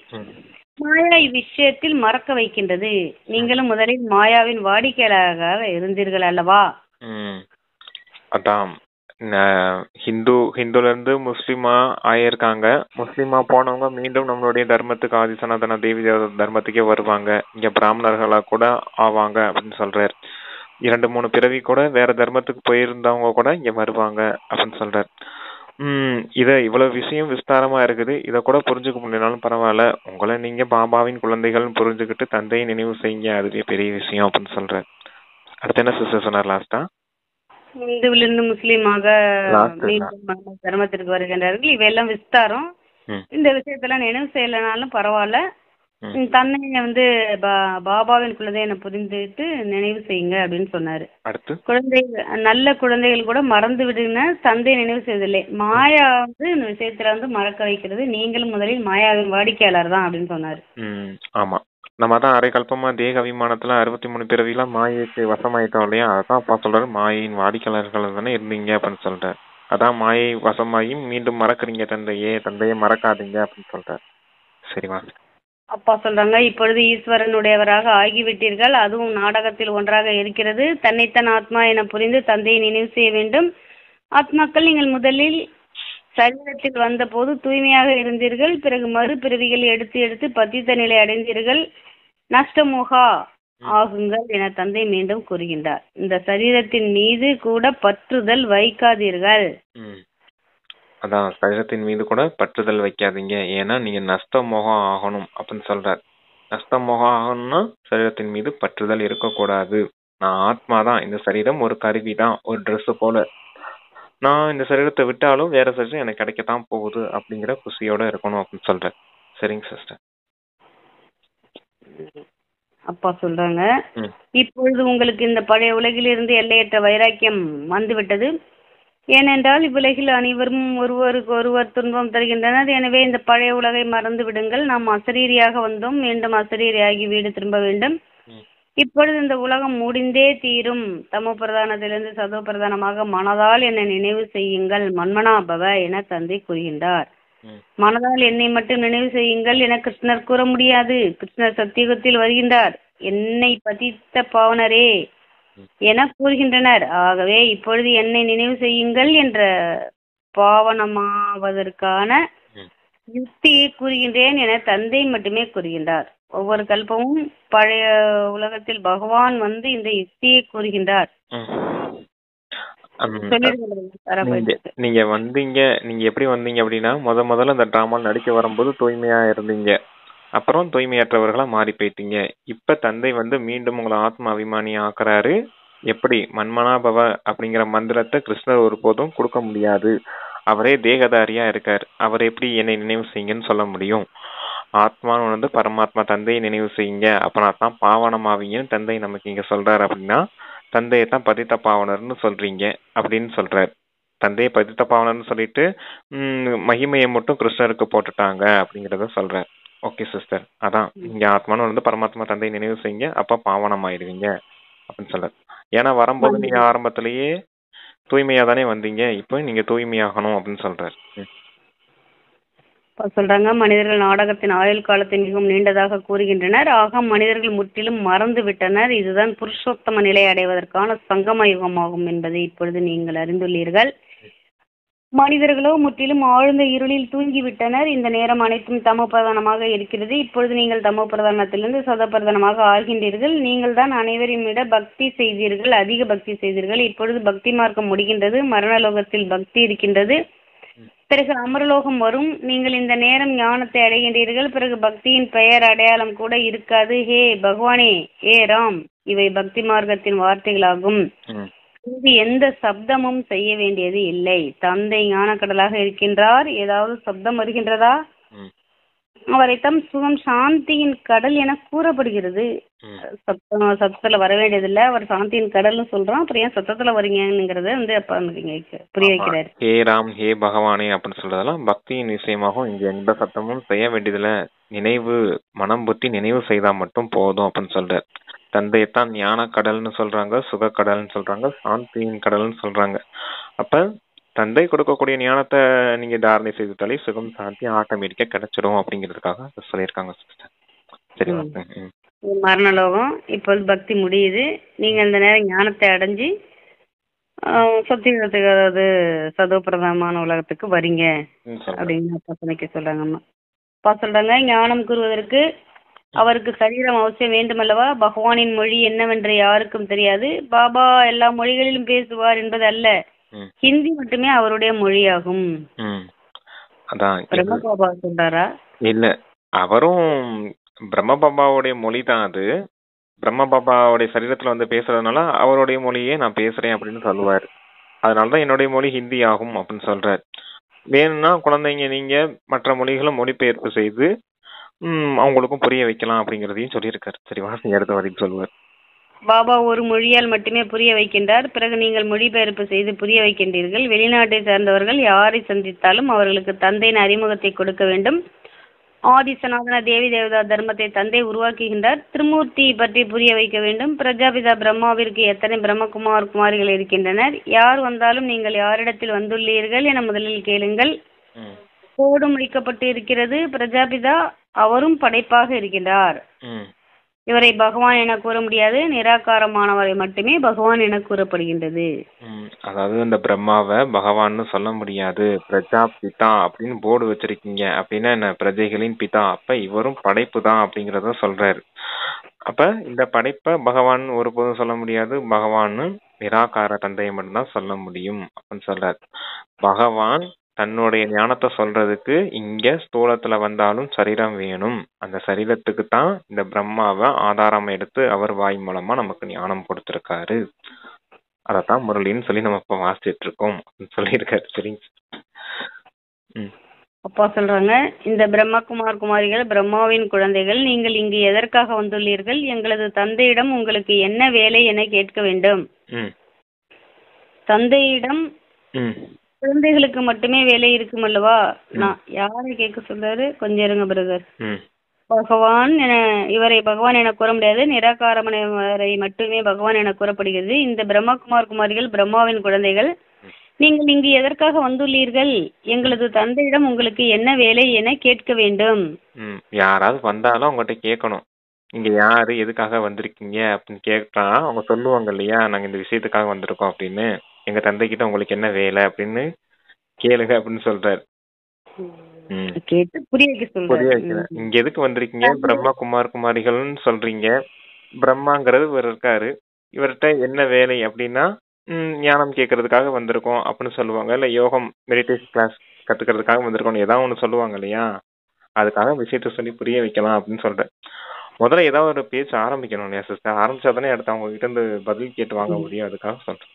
[SPEAKER 1] மாயா இவ்விஷயத்தில் மறக்க வைக்கின்றது. நீங்களும் முதலில் மாயாவின் வாடிக்கையாளராக இருந்தீர்கள் அல்லவா?
[SPEAKER 2] அதான் ஹிந்துல இருந்து முஸ்லிமா ஆயிருக்காங்க. முஸ்லிமா போனவங்க மீண்டும் நம்மளுடைய தர்மத்துக்கு ஆதி சனாதன தேவி தேவ தர்மத்துக்கே வருவாங்க. இங்க பிராமணர்களா கூட ஆவாங்க அப்படின்னு சொல்றாரு. 2-3 பிறவி கூட வேற தர்மத்துக்கு போயிருந்தவங்க கூட இங்க வருவாங்க அப்படின்னு சொல்றாரு. இவ்வளவு விஷயம் விஸ்தாரமா இருக்குது. இத கூட புரிஞ்சுக்க முடியனாலும் பரவாயில்ல, உங்களை நீங்க பாபாவின் குழந்தைகள் புரிஞ்சுக்கிட்டு தந்தையை நினைவு செய்யுங்க, அதுவே பெரிய விஷயம் அப்படின்னு சொல்றாரு. அடுத்து என்ன சிஸ்டர் சொன்னார் லாஸ்டா?
[SPEAKER 1] இந்துவிலிருந்து முஸ்லீமாக தர்மத்திற்கு வருகின்றார்கள். இவையெல்லாம் விஸ்தாரம். இந்த விஷயத்தெல்லாம் நினைவு செய்யலனாலும் பரவாயில்ல, தன்னை பாபாவின் குழந்தை என புரிந்துட்டு நினைவு செய்யுங்க அப்படின்னு சொன்னாரு. நல்ல குழந்தைகள் கூட மறந்து விடுங்க, தந்தை நினைவு செய்வதில்லை. மாயா இந்த விஷயத்துல மறக்க வைக்கிறது. நீங்களும் முதலில் மாயாவின் வாடிக்கையாளர் தான் அப்படின்னு சொன்னாரு.
[SPEAKER 2] ஆமா, நம்ம தான் அரை கல்பமா தேக அபிமானத்துல 63 பிறவிலாம் மாயைக்கு வசமாயிட்டோம் இல்லையா? அதான் அப்பா சொல்றாரு, மாயின் வாடிக்கையாளர்கள் தானே இருந்தீங்க அப்படின்னு சொல்றாரு. அதான் மாயை வசமாகி மீண்டும் மறக்குறீங்க தந்தையே மறக்காதீங்க அப்படின்னு சொல்றாரு. சரிவா?
[SPEAKER 1] அப்பா சொல்றாங்க, இப்பொழுது ஈஸ்வரனுடையவராக ஆகிவிட்டீர்கள். அதுவும் நாடகத்தில் ஒன்றாக இருக்கிறது. தன்னைத்தான் ஆத்மா என புரிந்து தந்தையை நினைவு செய்ய வேண்டும். ஆத்மாக்கள், நீங்கள் முதலில் சரீரத்தில் வந்தபோது தூய்மையாக இருந்தீர்கள், பிறகு மறுபிறவிகள் எடுத்து எடுத்து பத்தித்த நிலை அடைந்தீர்கள், நஷ்டமோகா ஆகுங்கள் என தந்தை மீண்டும் கூறுகின்றார். இந்த சரீரத்தின் மீது கூட பற்றுதல் வைக்காதீர்கள்.
[SPEAKER 2] அதான் சரீரத்தின் மீது கூட பற்றுதல் வைக்காதீங்க, ஏன்னா நீங்க நஷ்டமோகம் ஆகணும் அப்படின்னு சொல்றார். நஷ்டமோகம் ஆகணும்னா சரீரத்தின் மீது பற்றுதல் இருக்கக்கூடாது. நான் ஆத்மாதான், இந்த சரீரம் ஒரு கருவி தான், ஒரு ட்ரெஸ் போல. நான் இந்த சரீரத்தை விட்டாலும் வேற சரீரம் எனக்கு கிடைக்கத்தான் போகுது அப்படிங்கிற குஷியோட இருக்கணும் அப்படின்னு சொல்றேன். சரிங்க சிஸ்டர்.
[SPEAKER 1] அப்பா சொல்றாங்க, இப்பொழுது உங்களுக்கு இந்த பழைய உலகிலிருந்து எல்லையற்ற வைராக்கியம் வந்துவிட்டது. ஏனென்றால் இவ்வுலகில் அனைவரும் ஒருவருக்கு ஒருவர் துன்பம் தருகின்றனர். எனவே இந்த பழைய உலகை மறந்து விடுங்கள். நாம் அசரீரியாக வந்தோம், மீண்டும் அசரீரியாகி வீடு திரும்ப வேண்டும். இப்பொழுது இந்த உலகம் முடிந்தே தீரும். தமோ பிரதானத்திலிருந்து சதோ பிரதானமாக மனதால் என்னை நினைவு செய்யுங்கள், மன்மனாபவ என தந்தை கூறுகின்றார். மனதால் என்னை மட்டும் நினைவு செய்யுங்கள் என கிருஷ்ணர் கூற முடியாது. கிருஷ்ணர் சத்தியுகத்தில் வருகின்றார். என்னை பதித்த பாவனரே என கூறுகின்றனர். ஆகவே இப்பொழுது என்னை நினைவு செய்யுங்கள் என்ற பாவனமாவதற்கான யுக்தியை கூறுகின்றேன் என தந்தை மட்டுமே கூறுகின்றார். ஒவ்வொரு கல்பமும் பழைய உலகத்தில் பகவான் வந்து இந்த யுக்தியை கூறுகின்றார்.
[SPEAKER 2] நீங்க வந்தீங்க, நீங்க எப்படி வந்தீங்க அப்படின்னா முதல்ல இந்த டிராமாவில் நடிக்க வரும்போது தூய்மையா இருந்தீங்க, அப்புறம் தூய்மையற்றவர்களா மாறி போயிட்டீங்க. இப்ப தந்தை வந்து மீண்டும் உங்களை ஆத்ம அபிமானி ஆக்குறாரு. எப்படி? மன்மனாபவ அப்படிங்கிற மந்திரத்தை கிருஷ்ணர் ஒருபோதும் கொடுக்க முடியாது. அவரே தேகதாரியா இருக்கார். அவர் எப்படி என்னை நினைவு செய்யுங்கன்னு சொல்ல முடியும்? ஆத்மான்னு வந்து பரமாத்மா தந்தையை நினைவு செய்யுங்க, அப்பனா தான் பாவனமாவீங்கன்னு தந்தை நமக்கு இங்க சொல்றாரு. அப்படின்னா தந்தையை தான் பதித்த பாவனர்னு சொல்றீங்க அப்படின்னு சொல்றாரு. தந்தையை பதித்த பாவனர்னு சொல்லிட்டு மகிமையை மட்டும் கிருஷ்ணருக்கு போட்டுட்டாங்க அப்படிங்கிறத சொல்றாரு. ஓகே சிஸ்டர், அதான் இங்க ஆத்மான்னு வந்து பரமாத்மா தந்தையை நினைவு செய்யுங்க, அப்ப பாவனம் ஆயிடுவீங்க அப்படின்னு சொல்றாரு. ஏன்னா வரும்போது நீங்க ஆரம்பத்திலேயே தூய்மையா தானே வந்தீங்க, இப்போ நீங்க தூய்மையாகணும் அப்படின்னு சொல்றாரு.
[SPEAKER 1] சொல்றாங்க, மனிதர்கள் நாடகத்தின் ஆயுள் காலத்தை மிகவும் நீண்டதாக கூறுகின்றனர். ஆக மனிதர்கள் முற்றிலும் மறந்து விட்டனர். இதுதான் புருஷோத்தம நிலை அடைவதற்கான சங்கம யுகமாகும் என்பதை இப்பொழுது நீங்கள் அறிந்துள்ளீர்கள். மனிதர்களோ முற்றிலும் ஆழ்ந்த இருளில் தூங்கிவிட்டனர். இந்த நேரம் அனைத்தும் தமோ பிரதானமாக இருக்கிறது. இப்பொழுது நீங்கள் தமோ பிரதானத்திலிருந்து சத பிரதானமாக ஆகின்றீர்கள். நீங்கள் தான் அனைவரையும் விட பக்தி செய்தீர்கள், அதிக பக்தி செய்தீர்கள். இப்பொழுது பக்தி மார்க்கம் முடிகின்றது. மரணலோகத்தில் பக்தி இருக்கின்றது. பிறகு அமரலோகம் வரும். நீங்கள் இந்த நேரம் ஞானத்தை அடைகின்றீர்கள். பிறகு பக்தியின் பெயர் அடையாளம் கூட இருக்காது. ஹே பகவானே, ஏ ராம், இவை பக்தி மார்க்கத்தின் வார்த்தைகளாகும். இது எந்த சப்தமும் செய்ய வேண்டியது இல்லை. தந்தை ஞானக்கடலாக இருக்கின்றார். ஏதாவது சப்தம் வருகின்றதா? அவரைத்தான் சுகம் சாந்தியின் கடல் என கூறப்படுகிறது. சத்தத்துல வர வேண்டியதில்லை, அவர் சாந்தியின் கடல்னு சொல்றான். அப்புறம் ஏன் சத்தத்துல வரீங்கிறத வந்து அப்ப புரிய வைக்கிறாரு.
[SPEAKER 2] ஹே ராம், ஹே பகவானே அப்படின்னு சொல்றதெல்லாம் பக்தியின் விஷயமாகவும் இங்க எந்த சத்தமும் செய்ய வேண்டியதில்ல. நினைவு, மனம் புத்தி நினைவு செய்தா மட்டும் போதும் அப்படின்னு சொல்றாரு. தந்தையத்தான் ஞான கடல்னு சொல்றாங்க, சுக கடல்னு சொல்றாங்க, சாந்தியின் கடல்னு சொல்றாங்க. அப்ப தந்தை கொடுக்கக்கூடிய ஞானத்தை நீங்க தாரணை செய்துட்டாலே சுகம் சாந்தி ஆட்டோமேட்டிக்கா கிடைச்சிடும் அப்படிங்கிறதுக்காக சொல்லியிருக்காங்க சிஸ்டர். சரி,
[SPEAKER 1] மரணலோகம் இப்போது பக்தி முடியுது. நீங்க இந்த நேரம் ஞானத்தை அடைஞ்சு சத்தியத்துக்கு, அதாவது சதோபிரதமான உலகத்துக்கு வரீங்க அப்படின்னு அப்பா சொன்னிக்க சொல்றாங்கம்மா. அப்பா சொல்றாங்க, ஞானம் கூறுவதற்கு அவருக்கு சரீரம் அவசியம் வேண்டுமல்லவா? பகவானின் மொழி என்னவென்று யாருக்கும் தெரியாது. பாபா எல்லா மொழிகளிலும் பேசுவார் என்பது அல்ல, ஹிந்தி மட்டுமே அவருடைய மொழியாகும். பிரம்ம பாபா சொல்றாரா?
[SPEAKER 2] இல்ல, அவரும் பிரம்ம பாபாவுடைய மொழி தான் அது. பிரம்ம பாபாவுடைய சரீரத்துல வந்து பேசுறதுனால அவருடைய மொழியே நான் பேசுறேன் அப்படின்னு சொல்லுவாரு. அதனாலதான் என்னுடைய மொழி ஹிந்தி ஆகும் அப்படின்னு சொல்றாரு. வேணும்னா குழந்தைங்க நீங்க மற்ற மொழிகளும் மொழிபெயர்ப்பு செய்து அவங்களுக்கும் புரிய வைக்கலாம் அப்படிங்கறதையும் சொல்லியிருக்காரு. சரி, வாசி அடுத்த வரைக்கும் சொல்லுவார்.
[SPEAKER 1] பாபா ஒரு மொழியால் மட்டுமே புரிய வைக்கின்றார். பிறகு நீங்கள் மொழிபெயர்ப்பு செய்து புரிய வைக்கின்றீர்கள். வெளிநாட்டை சேர்ந்தவர்கள் யாரை சந்தித்தாலும் அவர்களுக்கு தந்தையின் அறிமுகத்தை கொடுக்க வேண்டும். ஆதி சனாதன தேவி தேவதா தர்மத்தை தந்தை உருவாக்குகின்றார். திருமூர்த்தி பற்றி புரிய வைக்க வேண்டும். பிரஜாபிதா பிரம்மாவிற்கு எத்தனை பிரம்மகுமார் குமாரிகள் இருக்கின்றனர்? யார் வந்தாலும் நீங்கள் யாரிடத்தில் வந்துள்ளீர்கள் என முதலில் கேளுங்கள். கோடும் வைக்கப்பட்டு இருக்கிறது. பிரஜாபிதா அவரும் படைப்பாக இருக்கின்றார். இவரை பகவான் என கூற முடியாது, நிராகாரமானவரை மட்டுமே பகவான் என கூறப்படுகின்றது.
[SPEAKER 2] அதாவது இந்த பிரம்மாவை பகவான்னு சொல்ல முடியாது, பிரஜா பிதா அப்படின்னு போர்டு வச்சிருக்கீங்க அப்படின்னா என்ன, பிரஜைகளின் பிதா, அப்ப இவரும் படைப்பு தான் அப்படிங்கறத சொல்றாரு. அப்ப இந்த படைப்பை பகவான் ஒருபோதும் சொல்ல முடியாது, பகவான்னு நிராகார தந்தையை மட்டும்தான் சொல்ல முடியும் அப்படின்னு சொல்றாரு. பகவான் தன்னுடைய ஞானத்தை சொல்றதுக்கு இங்க ஸ்தூலத்துல வந்தாலும் சரீரம் வேணும். அந்த சரீரத்துக்கு தான் இந்த பிரம்மாவை ஆதாரம் எடுத்து அவர் வாய் மூலமா நமக்கு ஞானம் கொடுத்திருக்காரு. அதத்தான் முரளின்னு சொல்லி நம்ம இப்ப வாசிச்சுட்டு இருக்கோம் அப்படின்னு சொல்லியிருக்காரு. சரிங்க.
[SPEAKER 1] அப்பா சொல்றாங்க, இந்த பிரம்மகுமார் குமாரிகள் பிரம்மாவின் குழந்தைகள், நீங்கள் இங்கு எதற்காக வந்துள்ளீர்கள்? எங்களது தந்தையிடம் உங்களுக்கு என்ன வேலை என கேட்க வேண்டும். தந்தையிடம் குழந்தைகளுக்கு மட்டுமே வேலை இருக்கும் அல்லவா? நான் யாரை கேட்க சொல்றாரு, கொஞ்சம் இருங்க பிரதர். பகவான் இவரை பகவான் என கூற முடியாது, நிராகாரமனை மட்டுமே பகவான் என கூறப்படுகிறது. இந்த பிரம்மகுமார் குமாரிகள் பிரம்மாவின் குழந்தைகள், நீங்கள் இங்கு எதற்காக வந்துள்ளீர்கள்? எங்களது தந்தையிடம் உங்களுக்கு என்ன வேலை என கேட்க வேண்டும்.
[SPEAKER 2] யாராவது வந்தாலும் அவங்ககிட்ட கேட்கணும், இங்க யாரு எதுக்காக வந்திருக்கீங்க அப்படின்னு கேட்டா அவங்க சொல்லுவாங்க இல்லையா, நாங்க இந்த விஷயத்துக்காக வந்திருக்கோம் அப்படின்னு, எங்க தந்தை கிட்ட உங்களுக்கு என்ன வேலை அப்படின்னு கேளுங்க அப்படின்னு சொல்றாரு.
[SPEAKER 1] கேட்டு புரிய வைக்க.
[SPEAKER 2] இங்க எதுக்கு வந்திருக்கீங்க, பிரம்மா குமார் குமாரிகள்னு சொல்றீங்க, பிரம்மாங்கிறது இவர் இருக்காரு, இவர்கிட்ட என்ன வேலை அப்படின்னா ஞானம் கேட்கறதுக்காக வந்திருக்கோம் அப்படின்னு சொல்லுவாங்க. இல்ல யோகம் மெடிடேஷன் கிளாஸ் கத்துக்கிறதுக்காக வந்திருக்கோம் ஏதாவது ஒண்ணு சொல்லுவாங்க இல்லையா, அதுக்காக விஷயத்த சொல்லி புரிய வைக்கலாம் அப்படின்னு சொல்றேன். முதல்ல ஏதாவது ஒரு பேச்சு ஆரம்பிக்கணும் இல்லையா சிஸ்டர், ஆரம்பிச்சாதானே அடுத்து அவங்க கிட்ட இருந்து பதில் கேட்டு வாங்க முடியும், அதுக்காக சொல்றேன்.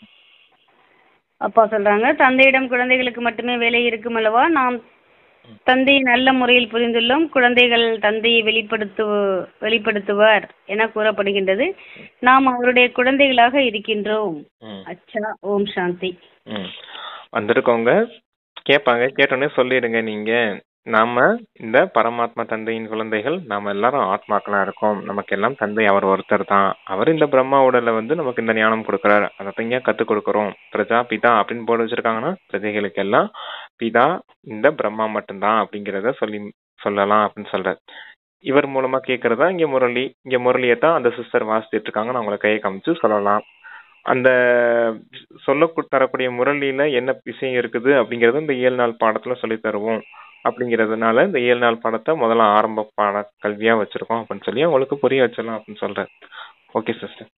[SPEAKER 1] அப்பா சொல்றாங்க, தந்தையிடம் குழந்தைகளுக்கு மட்டுமே வேலை இருக்கும் அல்லவா? நாம் தந்தையை நல்ல முறையில் புரிந்துள்ளோம். குழந்தைகள் தந்தையை வெளிப்படுத்துவார் என கூறப்படுகின்றது. நாம் அவருடைய குழந்தைகளாக இருக்கின்றோம். அச்சா, ஓம் சாந்தி.
[SPEAKER 2] வந்திருக்கோங்க கேட்பாங்க, கேட்டோன்னே சொல்லிடுங்க நீங்க, நாம இந்த பரமாத்மா தந்தையின் குழந்தைகள், நாம எல்லாரும் ஆத்மாக்களா இருக்கோம், நமக்கு எல்லாம் தந்தை அவர் ஒருத்தர் தான், அவர் இந்த பிரம்மா உடல்ல நமக்கு இந்த ஞானம் கொடுக்குறாரு, அதை இங்க கத்துக் கொடுக்குறோம். பிரஜா பிதா அப்படின்னு போட்டு வச்சிருக்காங்கன்னா பிரஜைகளுக்கு எல்லாம் பிதா இந்த பிரம்மா மட்டும்தான் அப்படிங்கிறத சொல்லலாம் அப்படின்னு சொல்றாரு. இவர் மூலமா கேட்கறதா இங்க முரளியத்தான் அந்த சிஸ்டர் வாசிச்சுட்டு இருக்காங்க, நான் உங்களை கையை காமிச்சு சொல்லலாம். அந்த தரக்கூடிய முரளியில என்ன விஷயம் இருக்குது அப்படிங்கறது இந்த 7 நாள் பாடத்துல சொல்லி தருவோம் அப்படிங்கறதுனால இந்த 7 நாள் பாடத்தை முதல்ல ஆரம்ப பாட கல்வியா வச்சிருக்கோம் அப்படின்னு சொல்லி உங்களுக்கு புரிய வச்சிடலாம் அப்படின்னு சொல்றேன். Okay sister.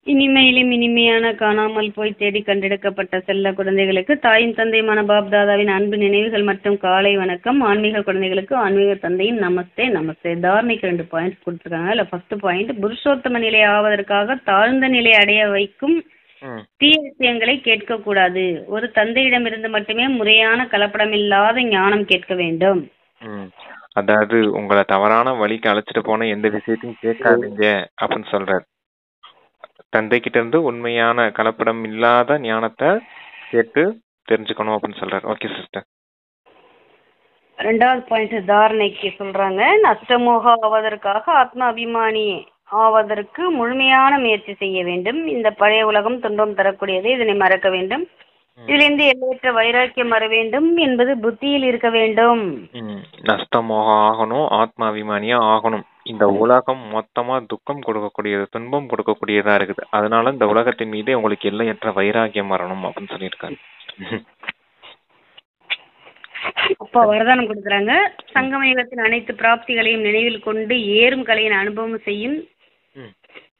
[SPEAKER 1] இனிமையிலும் இனிமையான காணாமல் போய் தேடி கண்டெடுக்கப்பட்ட செல்ல குழந்தைகளுக்கு தாயின் தந்தையுமான பாப் தாதாவின் அன்பு நினைவுகள் மற்றும் காலை வணக்கம். ஆன்மீக குழந்தைகளுக்கு ஆன்மீக தந்தையின் நமஸ்தே நமஸ்தே. தாரணைக்கு 2 பாயிண்ட்ஸ் கொடுத்துருக்காங்க. இல்ல ஃபர்ஸ்ட் பாயிண்ட், புருஷோத்தம நிலை ஆவதற்காக தாழ்ந்த நிலை அடைய வைக்கும் தீய விஷயங்களை கேட்க கூடாது. ஒரு தந்தையிடமிருந்து மட்டுமே முறையான கலப்படமில்லாத ஞானம் கேட்க வேண்டும்.
[SPEAKER 2] அதாவது உங்களை தவறான வழிக்கு அழைச்சிட்டு போன எந்த விஷயத்தையும் கேட்காதீங்க அப்படின்னு சொல்றாரு. தந்தை கிட்ட இருந்து உண்மையான கலப்படம் இல்லாத ஞானத்தை கேட்டு தெரிஞ்சுக்கணும் அப்படின்னு சொல்றாரு. Okay sister.
[SPEAKER 1] 2வது பாயிண்ட் தாரணைக்கு சொல்றாங்க, நஷ்டமோக ஆவதற்காக ஆத்ம அபிமானி ஆவதற்கு முழுமையான முயற்சி செய்ய வேண்டும். இந்த பழைய உலகம் துன்பம் தரக்கூடியது, இதனை மறக்க வேண்டும். இதிலிருந்து எல்லையற்ற வைராக்கியம் வர வேண்டும் என்பது புத்தியில் இருக்க வேண்டும்.
[SPEAKER 2] நஷ்டமோக ஆகணும், ஆத்ம அபிமானியா ஆகணும். இந்த உலகம் மொத்தமா துக்கம் கொடுக்கக்கூடியது, துன்பம் கொடுக்கக்கூடியதா இருக்குது, அதனால இந்த உலகத்தின் மீது உங்களுக்கு எல்லையற்ற வைராக்கியம் வரணும் அப்படின்னு சொல்லியிருக்காரு.
[SPEAKER 1] அப்பா வரதானம் கொடுக்குறாங்க. சங்கமயுகத்தின் அனைத்து பிராப்திகளையும் நினைவில் கொண்டு ஏறும் கலையின் அனுபவம் செய்யும்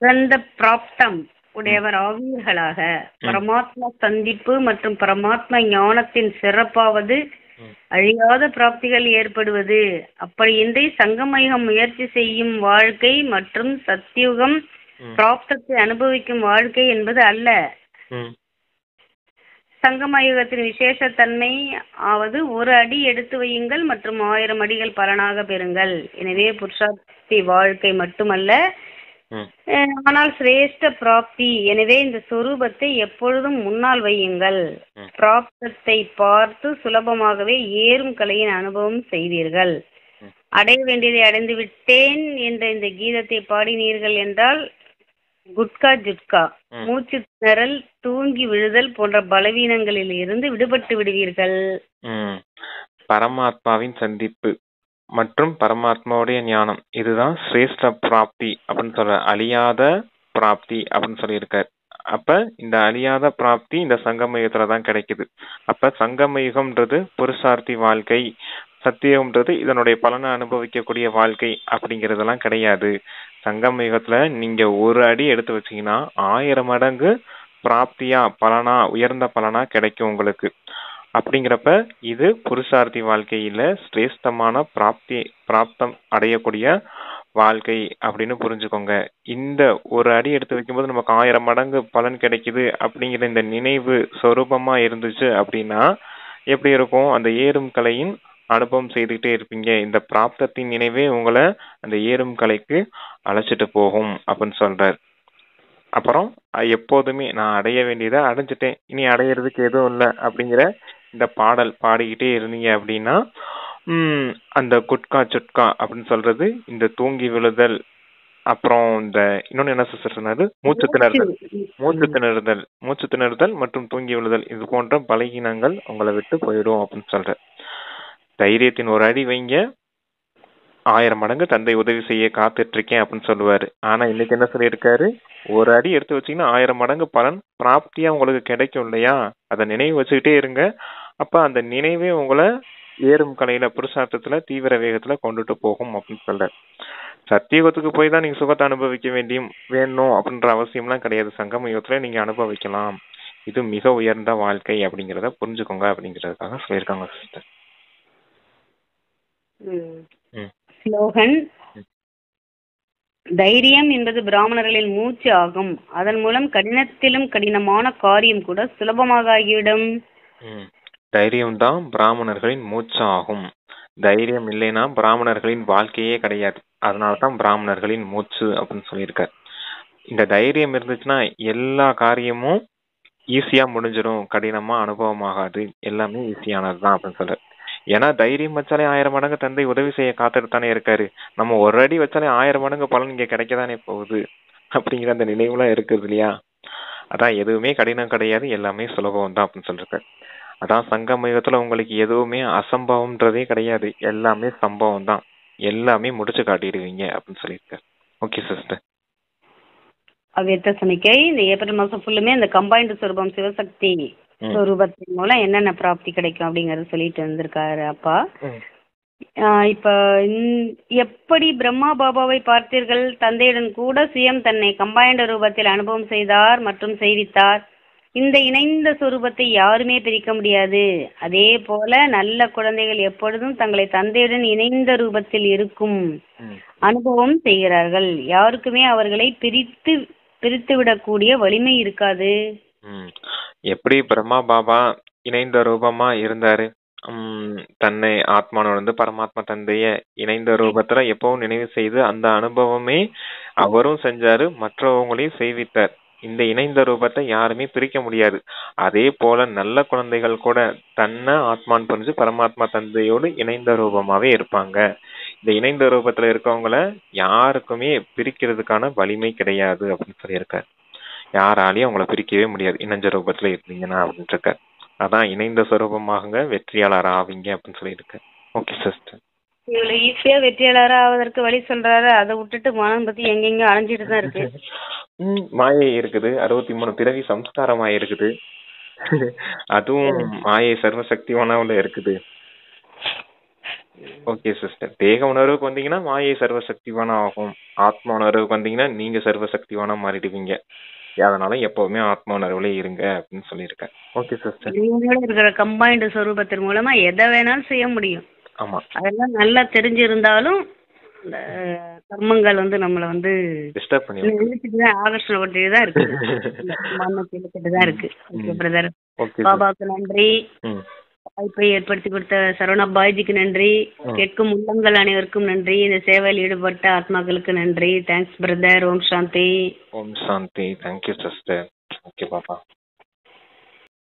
[SPEAKER 1] சிறந்த பிராப்தம் உடையவர் ஆவீர்களாக. பரமாத்மா சந்திப்பு மற்றும் பரமாத்மா ஞானத்தின் சிறப்பாவது அழியாத பிராப்திகள் ஏற்படுவது. அப்படியின்றி சங்கமயுகம் முயற்சி செய்யும் வாழ்க்கை மற்றும் சத்தியுகம் பிராப்தத்தை அனுபவிக்கும் வாழ்க்கை என்பது அல்ல. சங்கமயுகத்தின் விசேஷத்தன்மை ஆவது ஒரு அடி எடுத்து வையுங்கள் மற்றும் 1000 அடிகள் பலனாக பெறுங்கள். எனவே புருஷார்த்தி வாழ்க்கை மட்டுமல்ல, ஆனால் சிரேஷ்ட பிராப்தி. எனவே இந்த சொரூபத்தை எப்பொழுதும் முன்னால் வையுங்கள். பிராப்தத்தை பார்த்து சுலபமாகவே ஏறும் கலையின் அனுபவம் செய்வீர்கள். அடைய வேண்டியதை அடைந்து விட்டேன் என்ற இந்த கீதத்தை பாடினீர்கள் என்றால் குட்கா ஜுட்கா, மூச்சு திணறல், தூங்கி விழுதல் போன்ற பலவீனங்களில் இருந்து விடுபட்டு விடுவீர்கள்.
[SPEAKER 2] பரமாத்மாவின் சந்திப்பு மற்றும் பரமாத்மாவுடைய ஞானம், இதுதான் சிரேஷ்ட பிராப்தி அப்படின்னு சொல்ற, அழியாத பிராப்தி அப்படின்னு சொல்லியிருக்காரு. அப்ப இந்த அழியாத பிராப்தி இந்த சங்கம யுகத்துல தான் கிடைக்குது. அப்ப சங்கம யுகம்ன்றது புருஷார்த்தி வாழ்க்கை, சத்தியம்ன்றது இதனுடைய பலனை அனுபவிக்கக்கூடிய வாழ்க்கை அப்படிங்கறதெல்லாம் கிடையாது. சங்கம யுகத்துல நீங்க ஒரு அடி எடுத்து வச்சீங்கன்னா 1000 மடங்கு பிராப்தியா, பலனா, உயர்ந்த பலனா கிடைக்கும் உங்களுக்கு. அப்படிங்கிறப்ப இது புருஷார்த்தி வாழ்க்கையில சிரேஷ்டமான பிராப்தம் அடையக்கூடிய வாழ்க்கை அப்படின்னு புரிஞ்சுக்கோங்க. இந்த ஒரு அடி எடுத்து வைக்கும்போது நமக்கு 1000 மடங்கு பலன் கிடைக்குது அப்படிங்கிற இந்த நினைவு சொரூபமா இருந்துச்சு அப்படின்னா எப்படி இருக்கும்? அந்த ஏறும் கலையின் அனுபவம் செய்துகிட்டே இருப்பீங்க. இந்த பிராப்தத்தின் நினைவே உங்களை அந்த ஏறும் கலைக்கு அழைச்சிட்டு போகும் அப்படின்னு சொல்றார். அப்புறம் எப்போதுமே நான் அடைய வேண்டியதை அடைஞ்சிட்டேன், இனி அடையிறதுக்கு எதுவும் இல்லை அப்படிங்கிற இந்த பாடல் பாடிக்கிட்டே இருந்தீங்க அப்படின்னா அந்த குட்கா சுட்கா அப்படின்னு சொல்றது, இந்த தூங்கி விழுதல், அப்புறம் இந்த இன்னொன்னு என்ன சிஸ்டர் சொன்னாரு, மூச்சு திணறுதல் மற்றும் தூங்கி விழுதல், இது போன்ற பலகீனங்கள் உங்களை விட்டு போயிடும் அப்படின்னு சொல்ற. தைரியத்தின் ஒரு அடி வைங்க, 1000 மடங்கு தந்தை உதவி செய்ய காத்துட்டு இருக்கேன் அப்படின்னு சொல்லுவாரு. ஆனா இன்னைக்கு என்ன சொல்லியிருக்காரு, ஒரு அடி எடுத்து வச்சீங்கன்னா 1000 மடங்கு பலன் பிராப்தியா உங்களுக்கு கிடைக்கும் இல்லையா? அதை நினைவு வச்சுக்கிட்டே இருங்க. அப்ப அந்த நினைவே உங்களை ஏறும் கலையில புருஷார்த்தத்துல தீவிர வேகத்துல கொண்டுட்டு போகும் அப்படின்னு சொல்ற. சத்தியுகத்துக்கு போய் தான் நீங்க சுகத்தை அனுபவிக்க வேணும் அப்படின்ற அவசியம்லாம் கிடையாது. சங்கம யுகத்துல நீங்க அனுபவிக்கலாம். இது மிக உயர்ந்த வாழ்க்கை அப்படிங்கறத புரிஞ்சுக்கோங்க அப்படிங்கறதுக்காக சொல்லியிருக்காங்க சிஸ்டர்.
[SPEAKER 1] ஸ்லோகன். தைரியம் என்பது பிராமணர்களின் மூச்சு ஆகும். அதன் மூலம் கடினத்திலும் கடினமான காரியம் கூட சுலபமாக ஆகிவிடும்.
[SPEAKER 2] தைரியம் தான் பிராமணர்களின் மூச்சு ஆகும். தைரியம் இல்லைன்னா பிராமணர்களின் வாழ்க்கையே கிடையாது. அதனாலதான் பிராமணர்களின் மூச்சு அப்படின்னு சொல்லியிருக்காரு. இந்த தைரியம் இருந்துச்சுன்னா எல்லா காரியமும் ஈஸியா முடிஞ்சிடும், கடினமா அனுபவம் ஆகாது, எல்லாமே ஈஸியானதுதான் அப்படின்னு சொல்ற. ஏன்னா தைரியம் வச்சாலே 1000 மடங்கு தந்தை உதவி செய்ய காத்துட்டு தானே இருக்காரு. நம்ம ஒரு அடி வச்சாலே 1000 மடங்கு பலன் இங்க கிடைக்கதானே போகுது அப்படிங்கிற அந்த நினைவுலாம் இருக்குது இல்லையா? அதான் எதுவுமே கடினம் கிடையாது, எல்லாமே சுலபம் தான் அப்படின்னு சொல்லிருக்காரு. அதான் சங்கம யுகத்துல உங்களுக்கு எதுவுமே அசம்பவம்ன்றதே கிடையாது, எல்லாமே சம்பவம் தான், எல்லாமே முடிச்சு காட்டிடுவீங்க அப்படின்னு சொல்லியிருக்காரு. Okay sister.
[SPEAKER 1] அவ்வியக்த சமிக்கை இந்த ஏப்ரல் மாசம் ஃபுல்லுமே இந்த கம்பைன்டு சொரூபம் சிவசக்தி சொரூபத்தின் மூலம் என்னென்ன பிராப்தி கிடைக்கும் அப்படிங்கறது சொல்லிட்டு வந்திருக்காரு அப்பா. இப்ப எப்படி பிரம்மா பாபாவை பார்த்தீர்கள்? தந்தையுடன் கூட சுயம் தன்னை கம்பைன்டு ரூபத்தில் அனுபவம் செய்தார் மற்றும் செய்வித்தார். இந்த இணைந்த சொரூபத்தை யாருமே பிரிக்க முடியாது. அதே போல நல்ல குழந்தைகள் எப்பொழுதும் தங்களை தந்தையுடன் இணைந்த ரூபத்தில் இருக்கும் அனுபவம் செய்கிறார்கள். யாருக்குமே அவர்களை பிரித்து விடக்கூடிய வலிமை இருக்காது.
[SPEAKER 2] எப்படி பிரம்மா பாபா இணைந்த ரூபமா இருந்தாரு, தன்னை ஆத்மானோட பரமாத்மா தந்தைய இணைந்த ரூபத்துல எப்பவும் நினைவு செய்து அந்த அனுபவமே அவரும் செஞ்சாரு, மற்றவங்களையும் செய்வித்தார். இந்த இணைந்த ரூபத்தை யாருமே பிரிக்க முடியாது. அதே போல நல்ல குழந்தைகள் கூட தன்னை ஆத்மான் புரிஞ்சு பரமாத்மா தந்தையோடு இணைந்த ரூபமாவே இருப்பாங்க. இந்த இணைந்த ரூபத்துல இருக்கவங்கள யாருக்குமே பிரிக்கிறதுக்கான வலிமை கிடையாது அப்படின்னு சொல்லியிருக்காரு. யாராலையும் அவங்கள பிரிக்கவே முடியாது இணைஞ்ச ரூபத்துல இருந்தீங்கன்னா அப்படின்னு இருக்காரு. அதான் இணைந்த சொரூபமாக வெற்றியாளர் ஆவீங்க அப்படின்னு சொல்லியிருக்காரு. Okay sister.
[SPEAKER 1] இவ்வளவு ஈஸியா வெற்றியாளர் ஆவதற்கு வழி சொல்றாரு, அதை விட்டுட்டு மனம் பத்தி எங்கெங்க அலைஞ்சிட்டு தான் இருக்கு.
[SPEAKER 2] மாயை இருக்குது, 63 பிறவி சம்ஸ்காரமா இருக்குது, அதுவும் மாயை சர்வசக்திவானவுல இருக்குது. Okay sister. தேக உணர்வுக்கு வந்தீங்கன்னா மாயை சர்வசக்திவான ஆகும், ஆத்மா உணர்வுக்கு வந்தீங்கன்னா நீங்க சர்வசக்திவான மாறிடுவீங்க. அதனால எப்பவுமே ஆத்மா உணர்வுல இருங்க அப்படின்னு சொல்லியிருக்கேன். Okay sister.
[SPEAKER 1] இருக்கிற கம்பைன்டு சொரூபத்தின் மூலமா எதை வேணாலும் செய்ய முடியும்.
[SPEAKER 2] ஆமா, அதெல்லாம்
[SPEAKER 1] நல்லா தெரிஞ்சிருந்தாலும் இந்த கர்மங்கள் நம்மள
[SPEAKER 2] டிஸ்டர்ப் பண்ணி
[SPEAKER 1] ஆகர்ஷணப்பட்டு தான் இருக்கு, மனத்திட்டு தான் இருக்கு. Okay brother. பாபாவுக்கு நன்றி, வாய்ப்பை ஏற்படுத்தி கொடுத்த சரவணா பாய்ஜிக்கு நன்றி, கேட்கும் உள்ளங்கள் அனைவருக்கும் நன்றி, இந்த சேவையில் ஈடுபட்ட ஆத்மாக்களுக்கு நன்றி. Thanks brother. ஓம் சாந்தி.
[SPEAKER 2] ஓம் சாந்தி. Thank you sister. ஓகே பாபா.